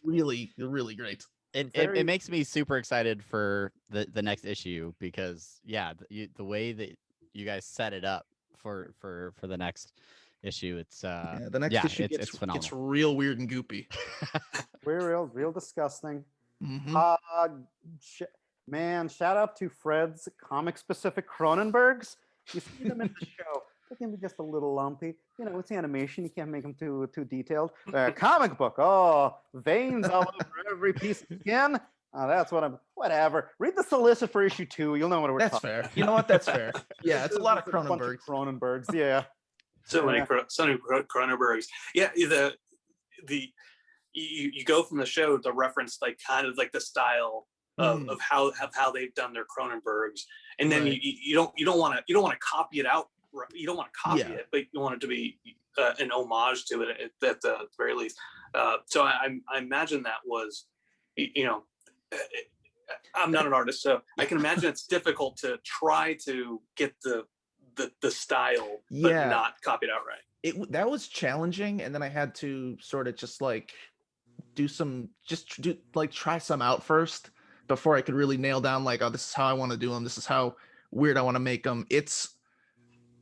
really, really great. It makes me super excited for the next issue because the way that you guys set it up for the next issue, it's the next issue it's phenomenal. It's real weird and goopy. real disgusting. Mm-hmm. Man, shout out to Fred's comic specific Cronenbergs. You see them in the show. They can be just a little lumpy. You know, it's animation. You can't make them too detailed. Comic book. Oh, veins all over every piece of skin. That's what I'm. Whatever. Read the solicit for issue 2. You'll know what we're talking. That's fair. You know what? That's fair. Yeah, it's a lot of Cronenbergs. Cronenbergs. Yeah. So many Cronenbergs. Yeah. You go from the show to reference like kind of like the style of how they've done their Cronenbergs, and then you don't want to copy it out you don't want to copy it, but you want it to be an homage to it at the very least. So I imagine that was, I'm not an artist, so I can imagine it's difficult to try to get the style, but not copy it outright. That was challenging, and then I had to sort of just like try some out first before I could really nail down like, oh, this is how I want to do them. This is how weird I want to make them. It's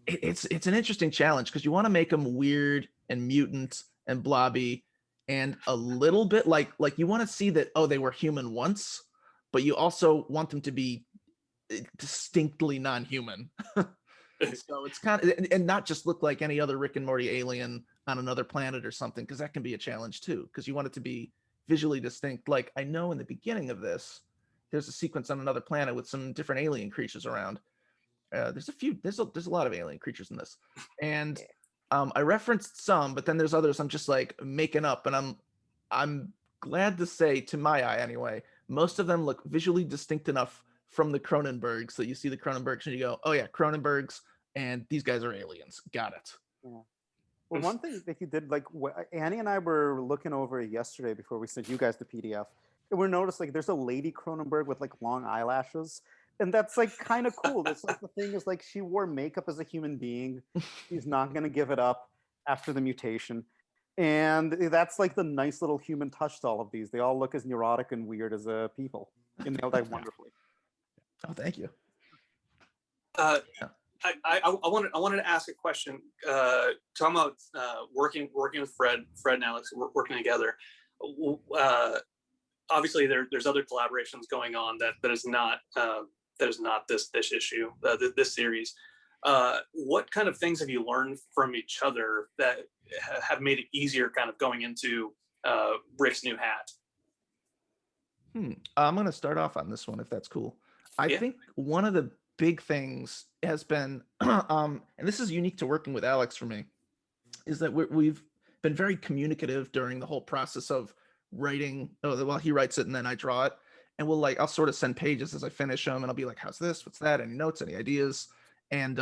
an interesting challenge because you want to make them weird and mutant and blobby and a little bit like you want to see that, oh, they were human once, but you also want them to be distinctly non-human. So it's kind of, and not just look like any other Rick and Morty alien on another planet or something, because that can be a challenge too, because you want it to be visually distinct. Like I know in the beginning of this, there's a sequence on another planet with some different alien creatures around. There's a lot of alien creatures in this, and I referenced some, but then there's others I'm just like making up, and I'm glad to say, to my eye anyway, most of them look visually distinct enough from the Cronenbergs that you see the Cronenbergs and you go, oh yeah, Cronenbergs, and these guys are aliens. Got it. Yeah. Well, one thing that you did, like Annie and I were looking over it yesterday before we sent you guys the PDF, and we noticed like there's a lady Cronenberg with like long eyelashes, and that's like kind of cool. That's like the thing is like she wore makeup as a human being. She's not gonna give it up after the mutation, and that's like the nice little human touch to all of these. They all look as neurotic and weird as people. You nailed that wonderfully. Oh, thank you. I wanted to ask a question. Talking about working with Fred and Alex, working together. Obviously, there's other collaborations going on that is not this issue, this series. What kind of things have you learned from each other that have made it easier, kind of going into Rick's new hat? I'm going to start off on this one, if that's cool. I think one of the big things has been, and this is unique to working with Alex for me, is that we've been very communicative during the whole process of writing. Well, he writes it and then I draw it, and I'll sort of send pages as I finish them, and I'll be like, how's this? What's that? Any notes? Any ideas? And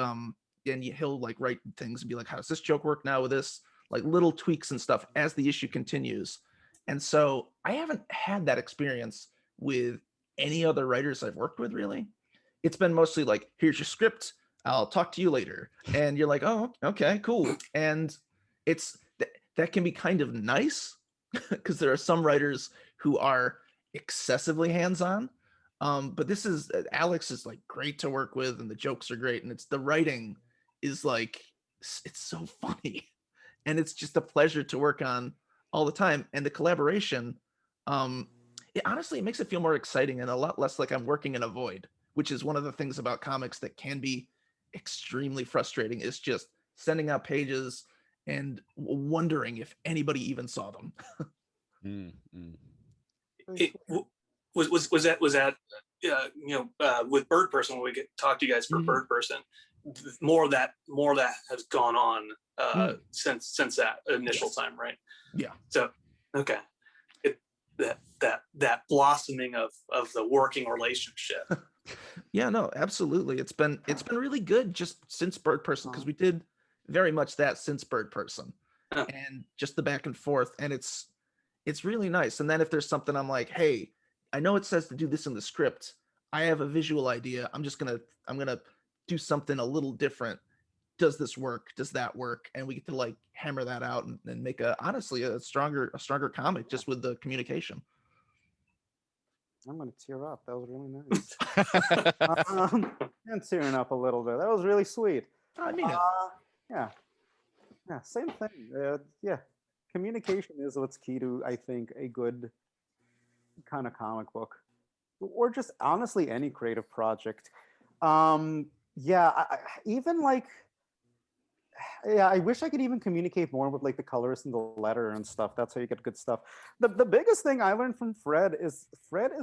he'll like write things and be like, how does this joke work now with this? Like little tweaks and stuff as the issue continues. And so I haven't had that experience with any other writers I've worked with, really. It's been mostly like, here's your script, I'll talk to you later. And you're like, oh, okay, cool. And that can be kind of nice because there are some writers who are excessively hands-on. But Alex is like great to work with, and the jokes are great. And the writing is like, it's so funny. And it's just a pleasure to work on all the time. And the collaboration, it makes it feel more exciting and a lot less like I'm working in a void, which is one of the things about comics that can be extremely frustrating, is just sending out pages and wondering if anybody even saw them. Was that with Bird Person, when we talk to you guys for Bird Person, more of that has gone on since that initial time, right? Yeah. So okay. That blossoming of the working relationship. Yeah, no, absolutely. It's been really good just since Bird Person, because we did very much that since Bird Person, and just the back and forth, and it's really nice. And then if there's something I'm like, hey, I know it says to do this in the script, I have a visual idea, I'm gonna do something a little different. Does this work? Does that work? And we get to like hammer that out and make honestly a stronger comic just with the communication. I'm gonna tear up. That was really nice. I'm tearing up a little bit. That was really sweet. I mean it. Yeah, same thing. Communication is what's key to, I think, a good kind of comic book, or just honestly any creative project. I wish I could even communicate more with like the colors and the letter and stuff. That's how you get good stuff. The biggest thing I learned from Fred is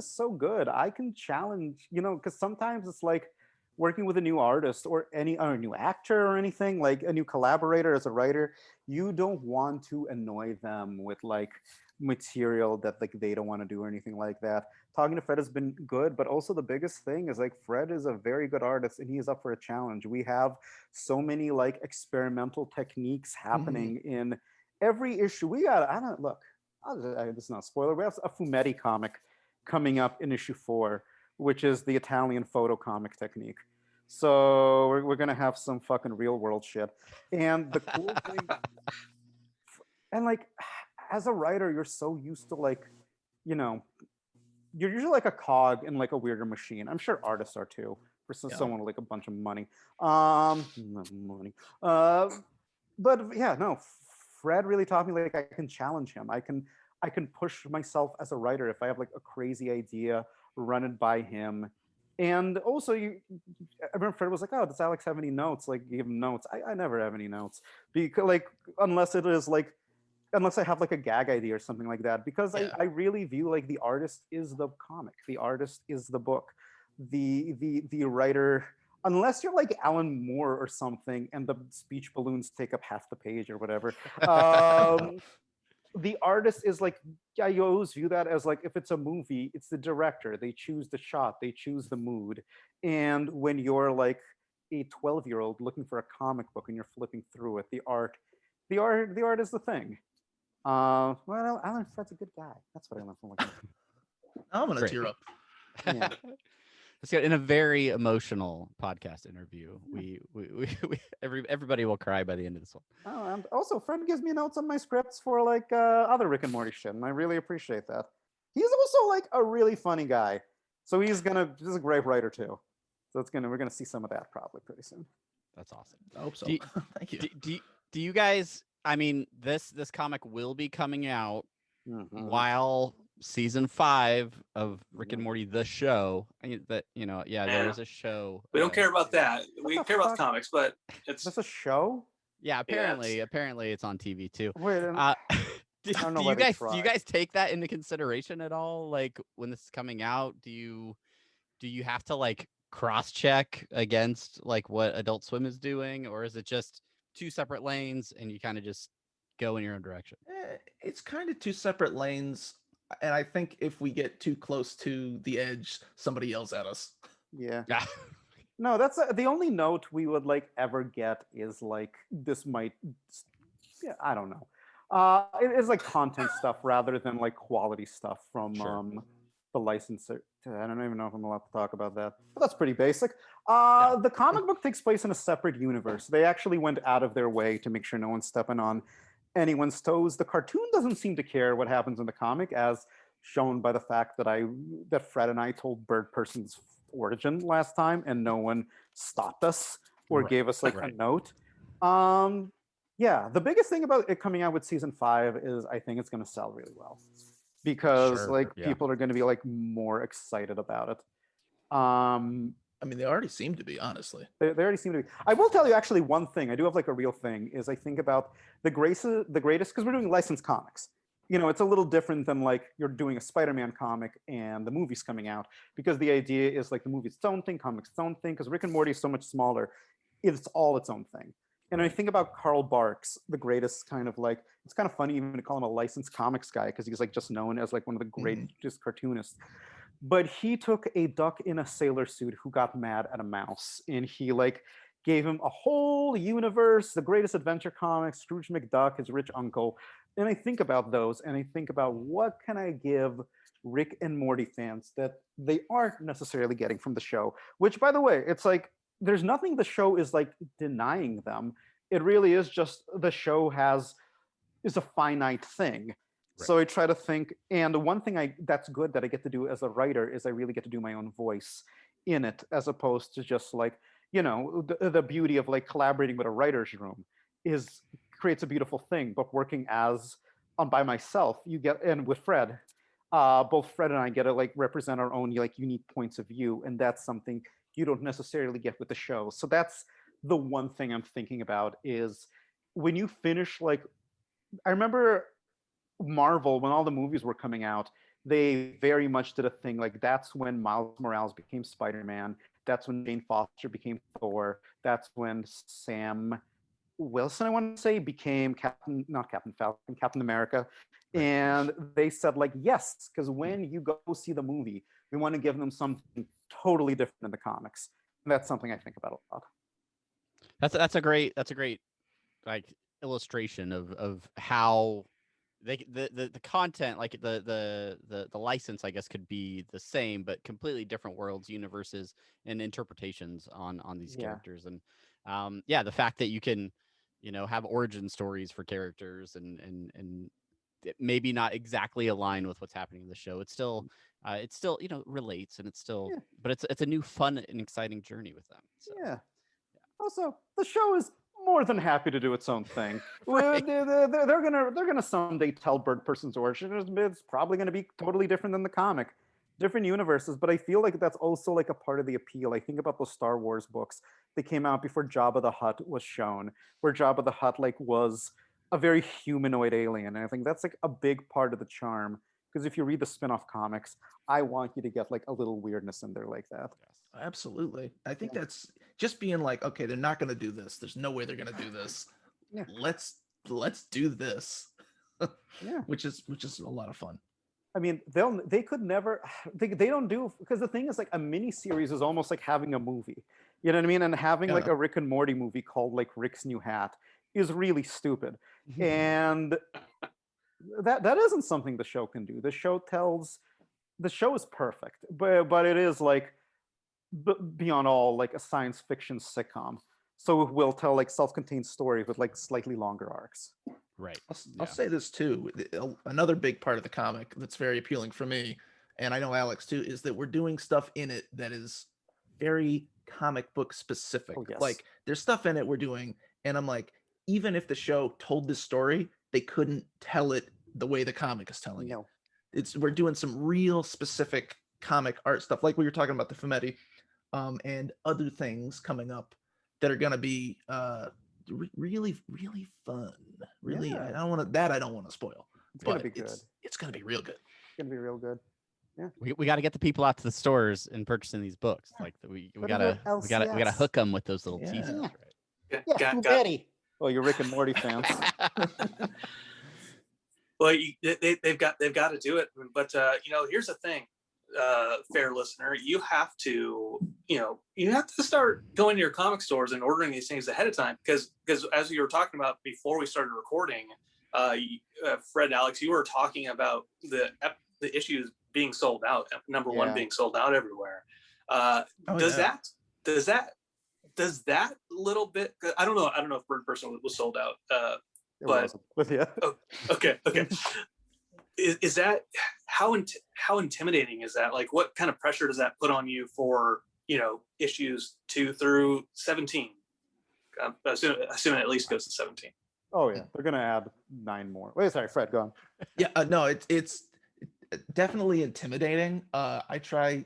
so good. I can challenge, because sometimes it's like working with a new artist or a new actor or anything, like a new collaborator as a writer. You don't want to annoy them with like material that like they don't want to do or anything like that. Talking to Fred has been good, but also the biggest thing is like Fred is a very good artist and he's up for a challenge. We have so many like experimental techniques happening in every issue. We got, I don't look, this is not a spoiler. We have a Fumetti comic coming up in issue 4, which is the Italian photo comic technique. So we're gonna have some fucking real world shit. And the cool thing, and like as a writer, you're so used to like, you know, you're usually like a cog in like a weirder machine. I'm sure artists are too, for someone with like a bunch of money. Money. But yeah, no, Fred really taught me like I can challenge him. I can push myself as a writer if I have like a crazy idea, run it by him. And also, I remember Fred was like, "Oh, does Alex have any notes?" Like, give him notes. I never have any notes because, like, unless it is like, unless I have like a gag idea or something like that. Because I really view like the artist is the comic, the artist is the book, the writer. Unless you're like Alan Moore or something, and the speech balloons take up half the page or whatever. The artist is like, I always view that as like, if it's a movie, it's the director. They choose the shot, they choose the mood. And when you're like a 12-year-old looking for a comic book and you're flipping through it, the art is the thing. Well, Alan Fred's a good guy. That's what I learned from looking. I'm gonna tear up. Yeah. Let's get in a very emotional podcast interview. We everybody will cry by the end of this one. Oh, and also Fred gives me notes on my scripts for like other Rick and Morty shit, and I really appreciate that. He's also like a really funny guy, so he's a great writer too. So we're gonna see some of that probably pretty soon. That's awesome. I hope so. Thank you. Do you guys? I mean, this comic will be coming out while season 5 of Rick and Morty the show. That there is a show. We don't care about that. We care about the comics, but it's That's a show. Yeah, apparently it's on TV too. Wait, do you guys take that into consideration at all? Like when this is coming out, do you have to like cross check against like what Adult Swim is doing, or is it just 2 separate lanes and you kind of just go in your own direction? It's kind of 2 separate lanes, and I think if we get too close to the edge, somebody yells at us. Yeah. No, that's the only note we would like ever get is like this might. Yeah, I don't know. It is like content stuff rather than like quality stuff from the licensor. I don't even know if I'm allowed to talk about that, but that's pretty basic. The comic book takes place in a separate universe. They actually went out of their way to make sure no one's stepping on anyone's toes. The cartoon doesn't seem to care what happens in the comic, as shown by the fact that Fred and I told Bird Person's origin last time, and no one stopped us or gave us like a note. Yeah, the biggest thing about it coming out with season 5 is I think it's going to sell really well because people are going to be like more excited about it. I mean, they already seem to be, honestly. They already seem to be. I will tell you actually one thing. I do have like a real thing is I think about the greatest, because we're doing licensed comics. You know, it's a little different than like you're doing a Spider-Man comic and the movie's coming out, because the idea is like the movie's its own thing, comics its own thing, because Rick and Morty is so much smaller. It's all its own thing. And I think about Carl Barks, the greatest kind of like, it's kind of funny even to call him a licensed comics guy because he's like just known as like one of the greatest cartoonists. But he took a duck in a sailor suit who got mad at a mouse, and he like gave him a whole universe, the greatest adventure comics, Scrooge McDuck, his rich uncle. And I think about those, and I think about what can I give Rick and Morty fans that they aren't necessarily getting from the show, which by the way, it's like, there's nothing the show is like denying them. It really is just the show is a finite thing. Right. So I try to think, and the one thing that's good that I get to do as a writer is I really get to do my own voice in it, as opposed to just like, you know, the beauty of like collaborating with a writer's room creates a beautiful thing. But working by myself, you get, and with Fred, both Fred and I get to like represent our own like unique points of view, and that's something you don't necessarily get with the show. So that's the one thing I'm thinking about is when you finish, like, I remember Marvel, when all the movies were coming out, they very much did a thing like that's when Miles Morales became Spider-Man, that's when Jane Foster became Thor, that's when Sam Wilson, I want to say, became Captain America, And they said like, yes, because when you go see the movie, we want to give them something totally different in the comics. And that's something I think about a lot. That's a great like illustration of how the content, like the license, I guess, could be the same, but completely different worlds, universes, and interpretations on these characters. And the fact that you can, have origin stories for characters and it maybe not exactly align with what's happening in the show. It's still relates, and it's still, but it's a new fun and exciting journey with them. So. Yeah. Also, the show is more than happy to do its own thing. Right. They're gonna someday tell Bird Person's origin. It's probably gonna be totally different than the comic, different universes. But I feel like that's also like a part of the appeal. I think about those Star Wars books that came out before Jabba the Hutt was shown, where Jabba the Hutt like was a very humanoid alien, and I think that's like a big part of the charm. Because if you read the spin-off comics, I want you to get like a little weirdness in there like that. Absolutely. I think that's just being like, okay, they're not going to do this. There's no way they're going to do this. Yeah. Let's do this. Yeah. Which is a lot of fun. I mean, they could never, they don't do, because the thing is like a mini series is almost like having a movie. You know what I mean? And having like a Rick and Morty movie called like Rick's New Hat is really stupid. And that isn't something the show can do. The show is perfect, but it is like beyond all like a science fiction sitcom. So it will tell like self-contained stories with like slightly longer arcs. Right. I'll say this too. Another big part of the comic that's very appealing for me, and I know Alex too, is that we're doing stuff in it that is very comic book specific. Oh, yes. Like there's stuff in it we're doing, and I'm like, even if the show told this story, they couldn't tell it the way the comic is telling it. We're doing some real specific comic art stuff, like we were talking about the Fumetti, and other things coming up that are going to be really, really fun. Really, I don't want to spoil. It's gonna be good. It's going to be real good. It's gonna be real good. Yeah. We got to get the people out to the stores and purchasing these books. Like we gotta hook them with those little teasers. Right? Fumetti. Oh, you're Rick and Morty fans. Well, they've got to do it. But here's the thing, fair listener, you have to start going to your comic stores and ordering these things ahead of time, because as we were talking about before we started recording, Fred, Alex, you were talking about the issues being sold out. Number one being sold out everywhere. Does that little bit? I don't know if Bird Person was sold out. But yeah. Oh, okay. Is that how intimidating is that? Like, what kind of pressure does that put on you for issues 2 through 17? Assuming at least goes to 17. Oh yeah, they're gonna add 9 more. Wait, sorry, Fred, go on. Yeah, no, it's definitely intimidating. I try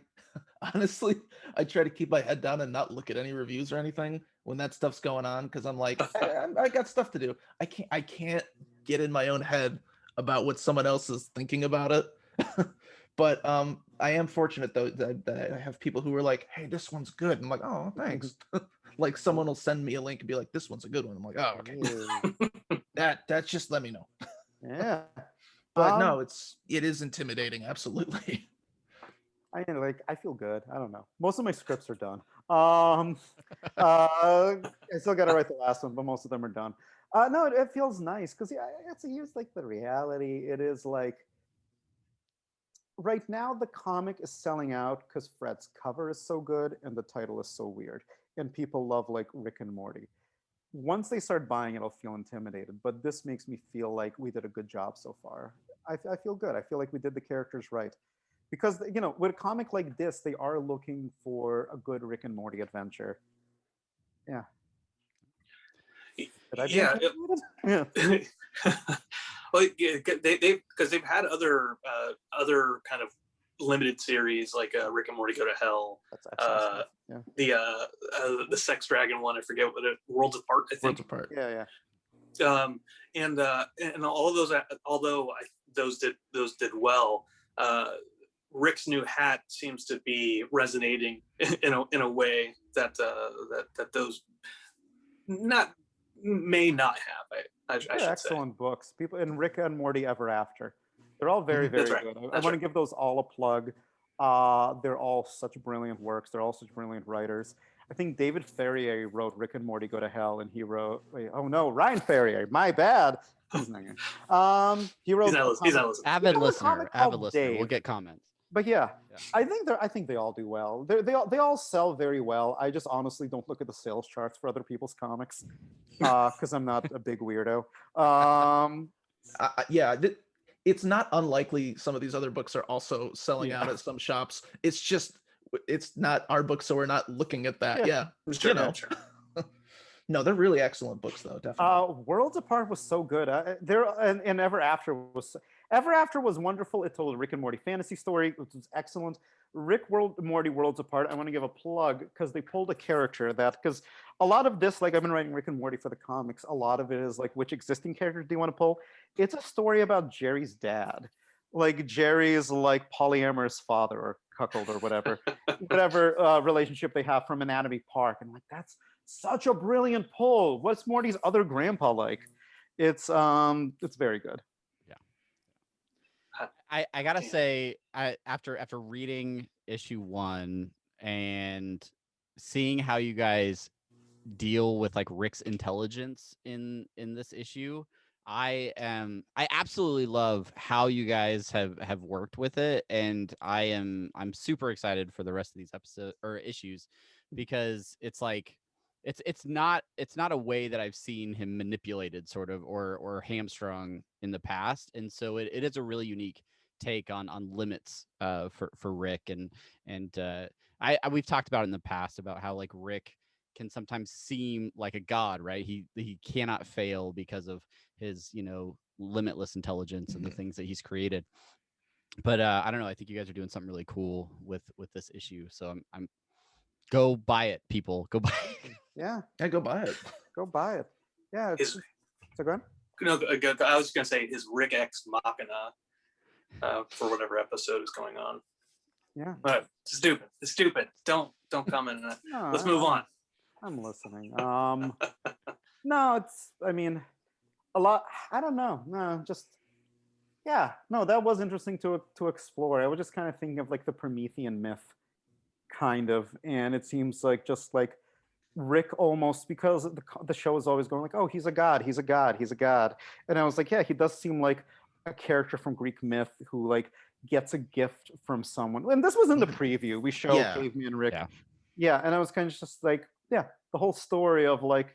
to keep my head down and not look at any reviews or anything when that stuff's going on, because I'm like, I got stuff to do. I can't get in my own head about what someone else is thinking about it. But I am fortunate though that I have people who are like, hey, this one's good. I'm like, oh, thanks. Like someone will send me a link and be like, this one's a good one. I'm like, oh, okay. That's just let me know. Yeah. But no, it is intimidating, absolutely. I feel good. I don't know. Most of my scripts are done. I still got to write the last one, but most of them are done. No, it feels nice because here's like the reality. It is like right now the comic is selling out because Fred's cover is so good and the title is so weird, and people love like Rick and Morty. Once they start buying it, I'll feel intimidated. But this makes me feel like we did a good job so far. I feel good. I feel like we did the characters right. Because, with a comic like this, they are looking for a good Rick and Morty adventure. Yeah. Yeah. Well, they've had other kind of limited series like Rick and Morty Go to Hell. That's excellent. The Sex Dragon one, I forget what it. Worlds Apart, I think. Worlds Apart. Yeah. And all of those, although those did well. Rick's New Hat seems to be resonating in a way that those not may not have. I should They're say. excellent books. People in Rick and Morty Ever After. They're all very, very That's right. good. I That's want to right. give those all a plug. They're all such brilliant works. They're all such brilliant writers. I think David Ferrier wrote Rick and Morty Go to Hell, and he wrote. Wait, oh no, Ryan Ferrier. My bad. He's not here. He wrote. He's not listening. Avid a listener. comic Avid called listener. We'll Dave. get comments. But yeah, Yeah. I think they all do well. They all sell very well. I just honestly don't look at the sales charts for other people's comics because I'm not a big weirdo. Yeah, it's not unlikely some of these other books are also selling out at some shops. It's just it's not our book, so we're not looking at that. Yeah, Sure, you know. sure. No, they're really excellent books, though. Definitely. Worlds Apart was so good. And Ever After was wonderful. It told a Rick and Morty fantasy story, which was excellent. Morty Worlds Apart, I want to give a plug because they pulled a character because a lot of this, like I've been writing Rick and Morty for the comics, a lot of it is like which existing characters do you want to pull? It's a story about Jerry's dad. Like Jerry's like polyamorous father or cuckold or whatever relationship they have from Anatomy Park. And like that's such a brilliant pull. What's Morty's other grandpa like? It's very good. I gotta say, after reading issue 1 and seeing how you guys deal with like Rick's intelligence in this issue, I absolutely love how you guys have worked with it, and I'm super excited for the rest of these episodes or issues because it's like it's not a way that I've seen him manipulated sort of or hamstrung in the past, and so it is a really unique take on limits for Rick and we've talked about it in the past about how like Rick can sometimes seem like a god, right? He cannot fail because of his limitless intelligence and the things that he's created. But I don't know. I think you guys are doing something really cool with this issue. So I'm go buy it, people. Go buy it. Yeah, go buy it. Go buy it. Yeah. So go ahead. No, I was gonna say is Rick X Machina for whatever episode is going on. Yeah. But stupid. It's stupid. Don't comment on that. No, Let's move on. I'm listening. No, I mean, a lot. I don't know. No, just yeah. No, that was interesting to explore. I was just kind of thinking of like the Promethean myth, kind of, and it seems like just like Rick almost because the show is always going like, oh, he's a god, he's a god, he's a god, and I was like, yeah, he does seem like a character from Greek myth who like gets a gift from someone. And this was in the preview. We showed Caveman Rick. Yeah, and I was kind of just like, yeah, the whole story of like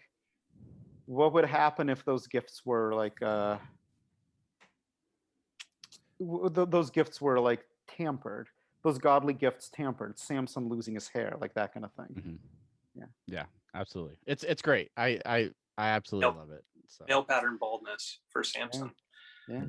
what would happen if those gifts were like those gifts were like tampered, those godly gifts tampered, Samson losing his hair, like that kind of thing. Yeah, absolutely. It's great. I absolutely love it. So. Male pattern baldness for Samson. Yeah.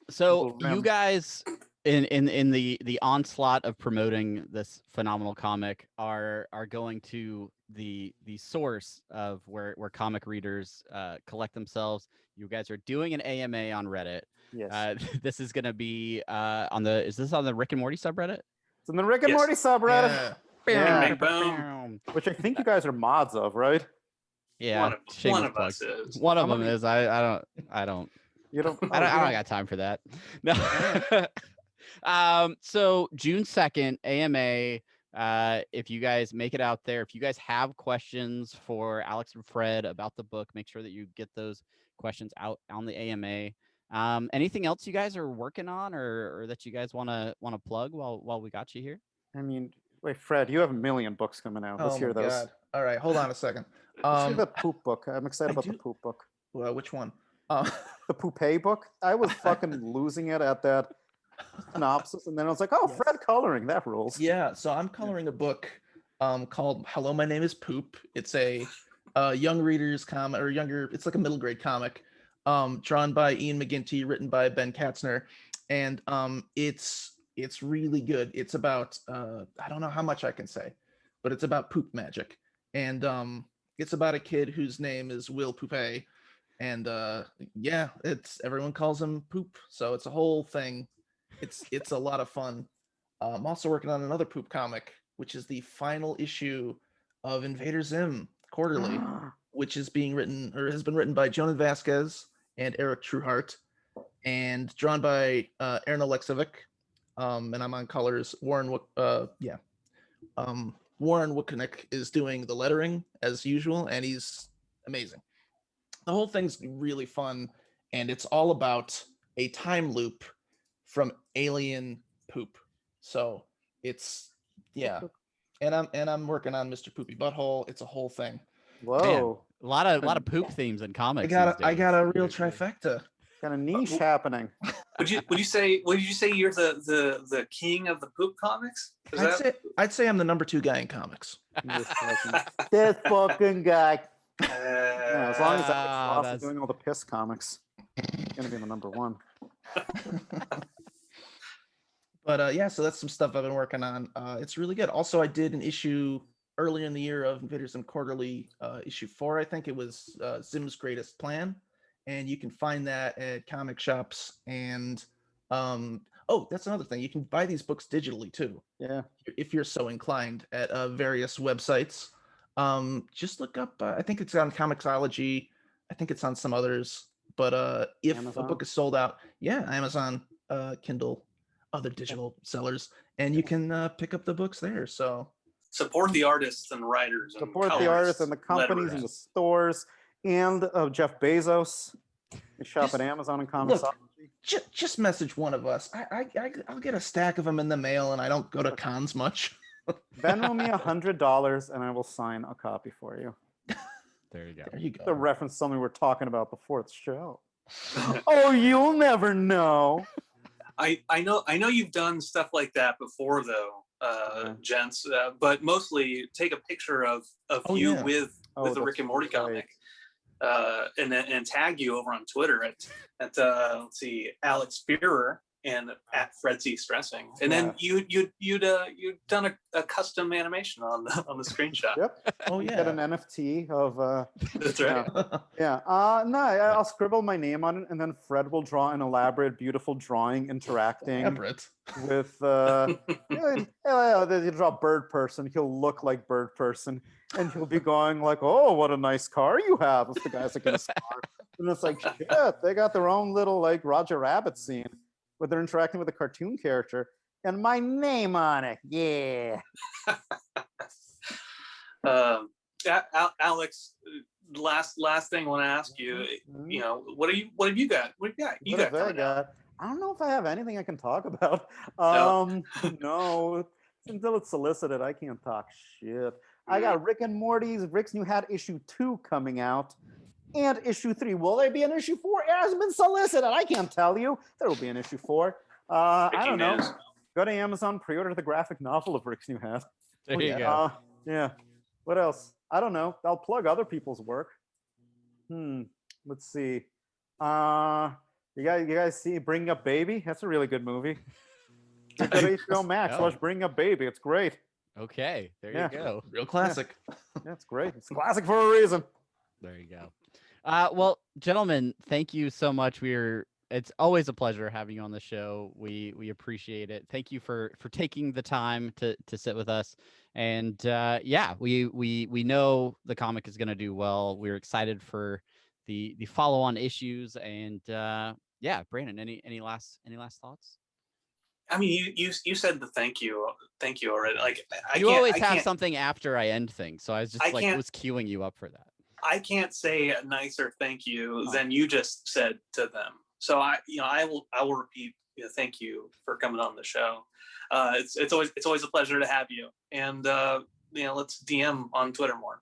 So you guys in the onslaught of promoting this phenomenal comic are going to the source of where comic readers collect themselves. You guys are doing an AMA on Reddit. Yes. This is going to be is this on the Rick and Morty subreddit? It's in the Rick and Morty subreddit. Yeah. Boom. Which I think you guys are mods of, right? Yeah. One of us is. One of them is. I don't. You don't. I don't got time for that. No. So June 2nd, AMA. If you guys make it out there, if you guys have questions for Alex and Fred about the book, make sure that you get those questions out on the AMA. Anything else you guys are working on or that you guys want to plug while we got you here? I mean, wait, Fred, you have a million books coming out. Let's hear those. God. All right, hold on a second. Let's hear the poop book. I'm excited about the poop book. Well, which one? The Poupée book. I was fucking losing it at that synopsis, and then I was like, "Oh, Fred coloring, that rules." Yeah, so I'm coloring a book called "Hello, My Name Is Poop." It's a young readers comic or younger. It's like a middle grade comic, drawn by Ian McGinty, written by Ben Katzner, and it's really good. It's about I don't know how much I can say, but it's about poop magic, and it's about a kid whose name is Will Poupée. And yeah, it's everyone calls him Poop, so it's a whole thing. It's a lot of fun. I'm also working on another poop comic, which is the final issue of Invader Zim, Quarterly, which is being written or has been written by Jonan Vasquez and Eric Trueheart, and drawn by Aaron Aleksevic. And I'm on colors. Warren Wukonick is doing the lettering as usual, and he's amazing. The whole thing's really fun, and it's all about a time loop from alien poop. So it's and I'm working on Mr. Poopy Butthole. It's a whole thing. Whoa. Man, a lot of poop themes in comics. I got a real trifecta. Got a niche happening. Would you say you're the king of the poop comics? I'd say I'm the number 2 guy in comics. This fucking guy. Yeah, as long as Alex Ross is doing all the piss comics, it's gonna be the number 1. But yeah, so that's some stuff I've been working on. It's really good. Also, I did an issue earlier in the year of Invader Zim Quarterly, issue 4. I think it was Zim's Greatest Plan, and you can find that at comic shops. And that's another thing. You can buy these books digitally too. Yeah, if you're so inclined, at various websites. Just look up. I think it's on Comixology. I think it's on some others. But if Amazon? a book is sold out, Amazon, Kindle, other digital sellers, and you can pick up the books there. So support the artists and writers. support the artists and the companies and the stores, and Jeff Bezos. We shop at Amazon and Comixology. Just message one of us. I'll get a stack of them in the mail, and I don't go to cons much. Venmo me $100 and I will sign a copy for you. There you go. There you go. The reference to something we were talking about before the show. Oh, you'll never know. I know you've done stuff like that before though, gents. But mostly take a picture of you with the Rick and Morty comic, and tag you over on Twitter at let's see, Alex Fearer and at Fred C. Stressing, and then you'd done a custom animation on the screenshot. Yep. Oh yeah. Get an NFT of. That's right. Yeah. I'll scribble my name on it, and then Fred will draw an elaborate, beautiful drawing interacting with. He'll draw Bird Person. He'll look like Bird Person, and he'll be going like, "Oh, what a nice car you have!" If the guys are gonna start, and it's like, shit, they got their own little like Roger Rabbit scene where they're interacting with a cartoon character, and my name on it. Yeah. Alex, last thing I want to ask you. You know, what have you got? What have you got? I don't know if I have anything I can talk about. No, until it's solicited, I can't talk shit. I got Rick and Morty's Rick's New Hat issue 2 coming out, and issue 3. Will there be an issue 4? It hasn't been solicited. I can't tell you. There will be an issue 4. I don't know. Go to Amazon, pre-order the graphic novel of Rick's New Hat. There you go. Yeah. What else? I don't know. I'll plug other people's work. Let's see. You guys see Bring Up Baby? That's a really good movie. Go to HBO Max. Watch Bring Up Baby. It's great. Okay, there you go. Real classic. Yeah, it's great. It's classic for a reason. There you go. Well, gentlemen, thank you so much. It's always a pleasure having you on the show. We appreciate it. Thank you for taking the time to sit with us. And we know the comic is going to do well. We're excited for the follow-on issues. And Brandon, any last thoughts? I mean, you said the thank you already. Like you always have something after I end things, so I was just was queuing you up for that. I can't say a nicer thank you than you just said to them. So I will repeat thank you for coming on the show. It's always a pleasure to have you. And let's DM on Twitter more.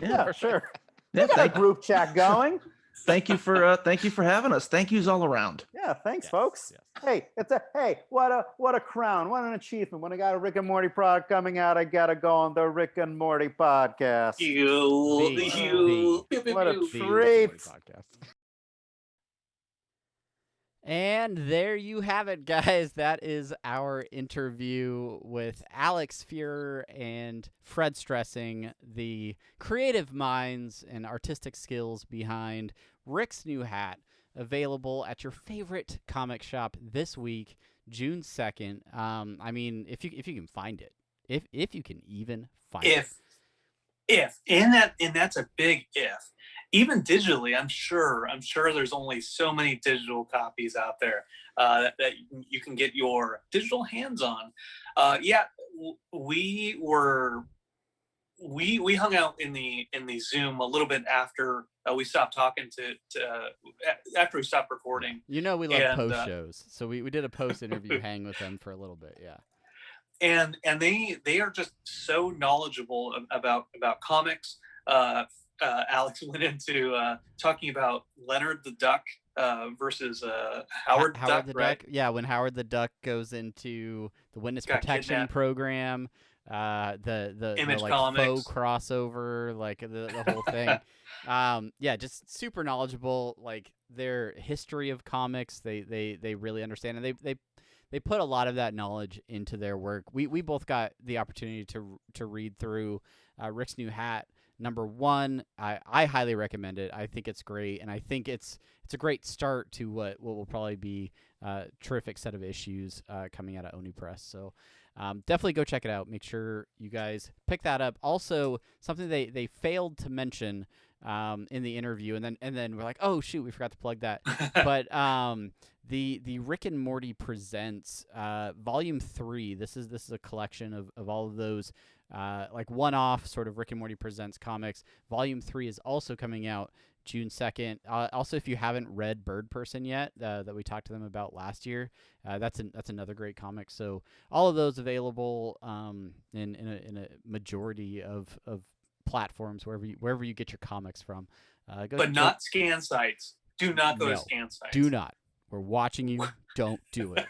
Yeah, for sure. We got a group chat going. Thank you for having us. Thank yous all around. Yeah, thanks, folks. Yes. Hey, what a crown, what an achievement. When I got a Rick and Morty product coming out, I gotta go on the Rick and Morty podcast. What a treat. And there you have it, guys. That is our interview with Alex Fearer and Fred Stressing, the creative minds and artistic skills behind Rick's New Hat, available at your favorite comic shop this week, June 2nd. I mean, if you can find it, if you can even find it. and that's a big if. Even digitally, I'm sure there's only so many digital copies out there that you can get your digital hands on. We hung out in the Zoom a little bit after we stopped talking after we stopped recording. We love post shows, so we did a post interview hang with them for a little bit, yeah. And they are just so knowledgeable about comics. Alex went into talking about Leonard the Duck versus Howard the Duck, right? Yeah, when Howard the Duck goes into the witness protection program, the Image like Comics. faux crossover, like the whole thing. Yeah, just super knowledgeable. Like their history of comics, they really understand, and they put a lot of that knowledge into their work. We both got the opportunity to read through Rick's new hat. Number 1, I highly recommend it. I think it's great, and I think it's a great start to what will probably be a terrific set of issues coming out of Oni Press. So definitely go check it out. Make sure you guys pick that up. Also, something they failed to mention in the interview, and then we're like, oh shoot, we forgot to plug that. But the Rick and Morty Presents Volume 3. This is a collection of all of those like one-off sort of Rick and Morty Presents comics. Volume 3 is also coming out June 2nd. Also, if you haven't read Bird Person yet, that we talked to them about last year, that's another great comic. So all of those available in a majority of platforms wherever you get your comics from. Not scan sites. Do not go to scan sites. Do not. We're watching you. Don't do it.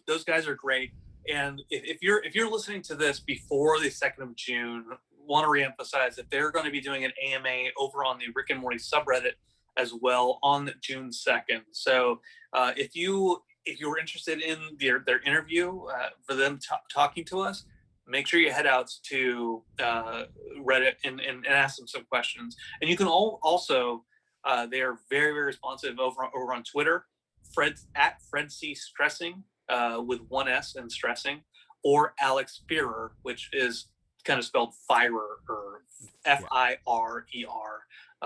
Those guys are great. And if you're listening to this before the 2nd of June, want to reemphasize that they're going to be doing an AMA over on the Rick and Morty subreddit as well on June 2nd. So if you were interested in their interview for them talking to us, make sure you head out to Reddit and ask them some questions. And you can also they are very, very responsive over on Twitter. At Fred C. Stressing with 1 S and Stressing, or Alex Firer, which is kind of spelled Firer or Firer,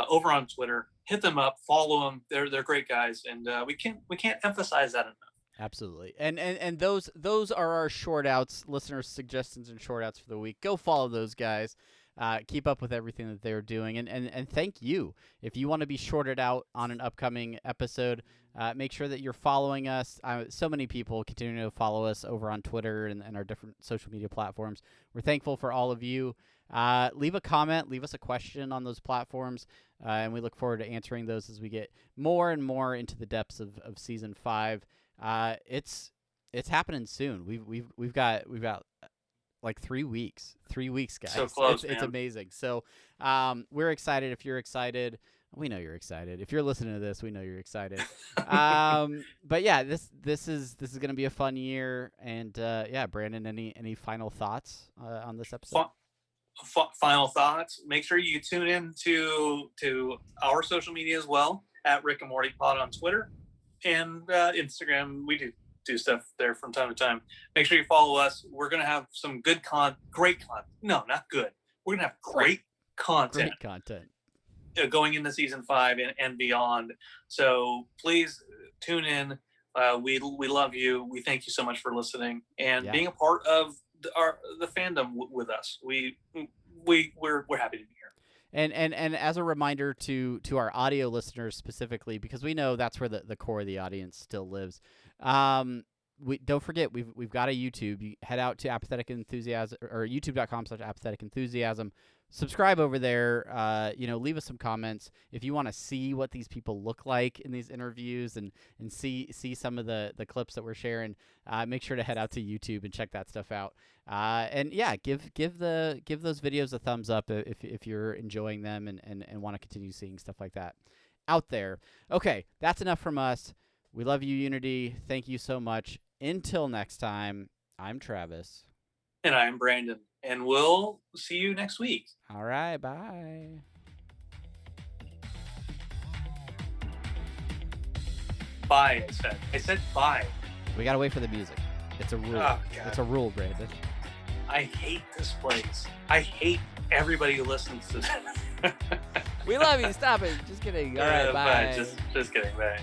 over on Twitter. Hit them up, follow them. They're great guys, and we can't emphasize that enough. Absolutely. And those are our short outs, listeners' suggestions and short outs for the week. Go follow those guys. Keep up with everything that they're doing, and thank you. If you want to be shorted out on an upcoming episode, make sure that you're following us. So many people continue to follow us over on Twitter and our different social media platforms. We're thankful for all of you. Leave a comment, leave us a question on those platforms, and we look forward to answering those as we get more and more into the depths of season 5. It's happening soon. We've got like 3 weeks. 3 weeks, guys. So close, it's amazing. So we're excited. If you're excited, we know you're excited. If you're listening to this, we know you're excited. But yeah, this is going to be a fun year. And Brandon, any final thoughts on this episode? Final thoughts. Make sure you tune in to our social media as well, at Rick and Morty Pod on Twitter and Instagram. We do stuff there from time to time. Make sure you follow us. We're gonna have some great content. No, not good. We're gonna have great content. Great content going into season 5 and beyond. So please tune in. We love you. We thank you so much for listening and being a part of the fandom with us. We're happy to be here. And as a reminder to our audio listeners specifically, because we know that's where the core of the audience still lives. We don't forget we've got a YouTube. You head out to Apathetic Enthusiasm or youtube.com/Apathetic Enthusiasm. Subscribe over there. Leave us some comments if you want to see what these people look like in these interviews and see some of the clips that we're sharing. Make sure to head out to YouTube and check that stuff out. Give those videos a thumbs up if you're enjoying them and want to continue seeing stuff like that out there. Okay, that's enough from us. We love you, Unity. Thank you so much. Until next time, I'm Travis. And I'm Brandon. And we'll see you next week. All right, bye. Bye, I said bye. We got to wait for the music. It's a rule. Oh, it's a rule, Brandon. I hate this place. I hate everybody who listens to this. We love you. Stop it. Just kidding. All right, bye. Just kidding. Bye.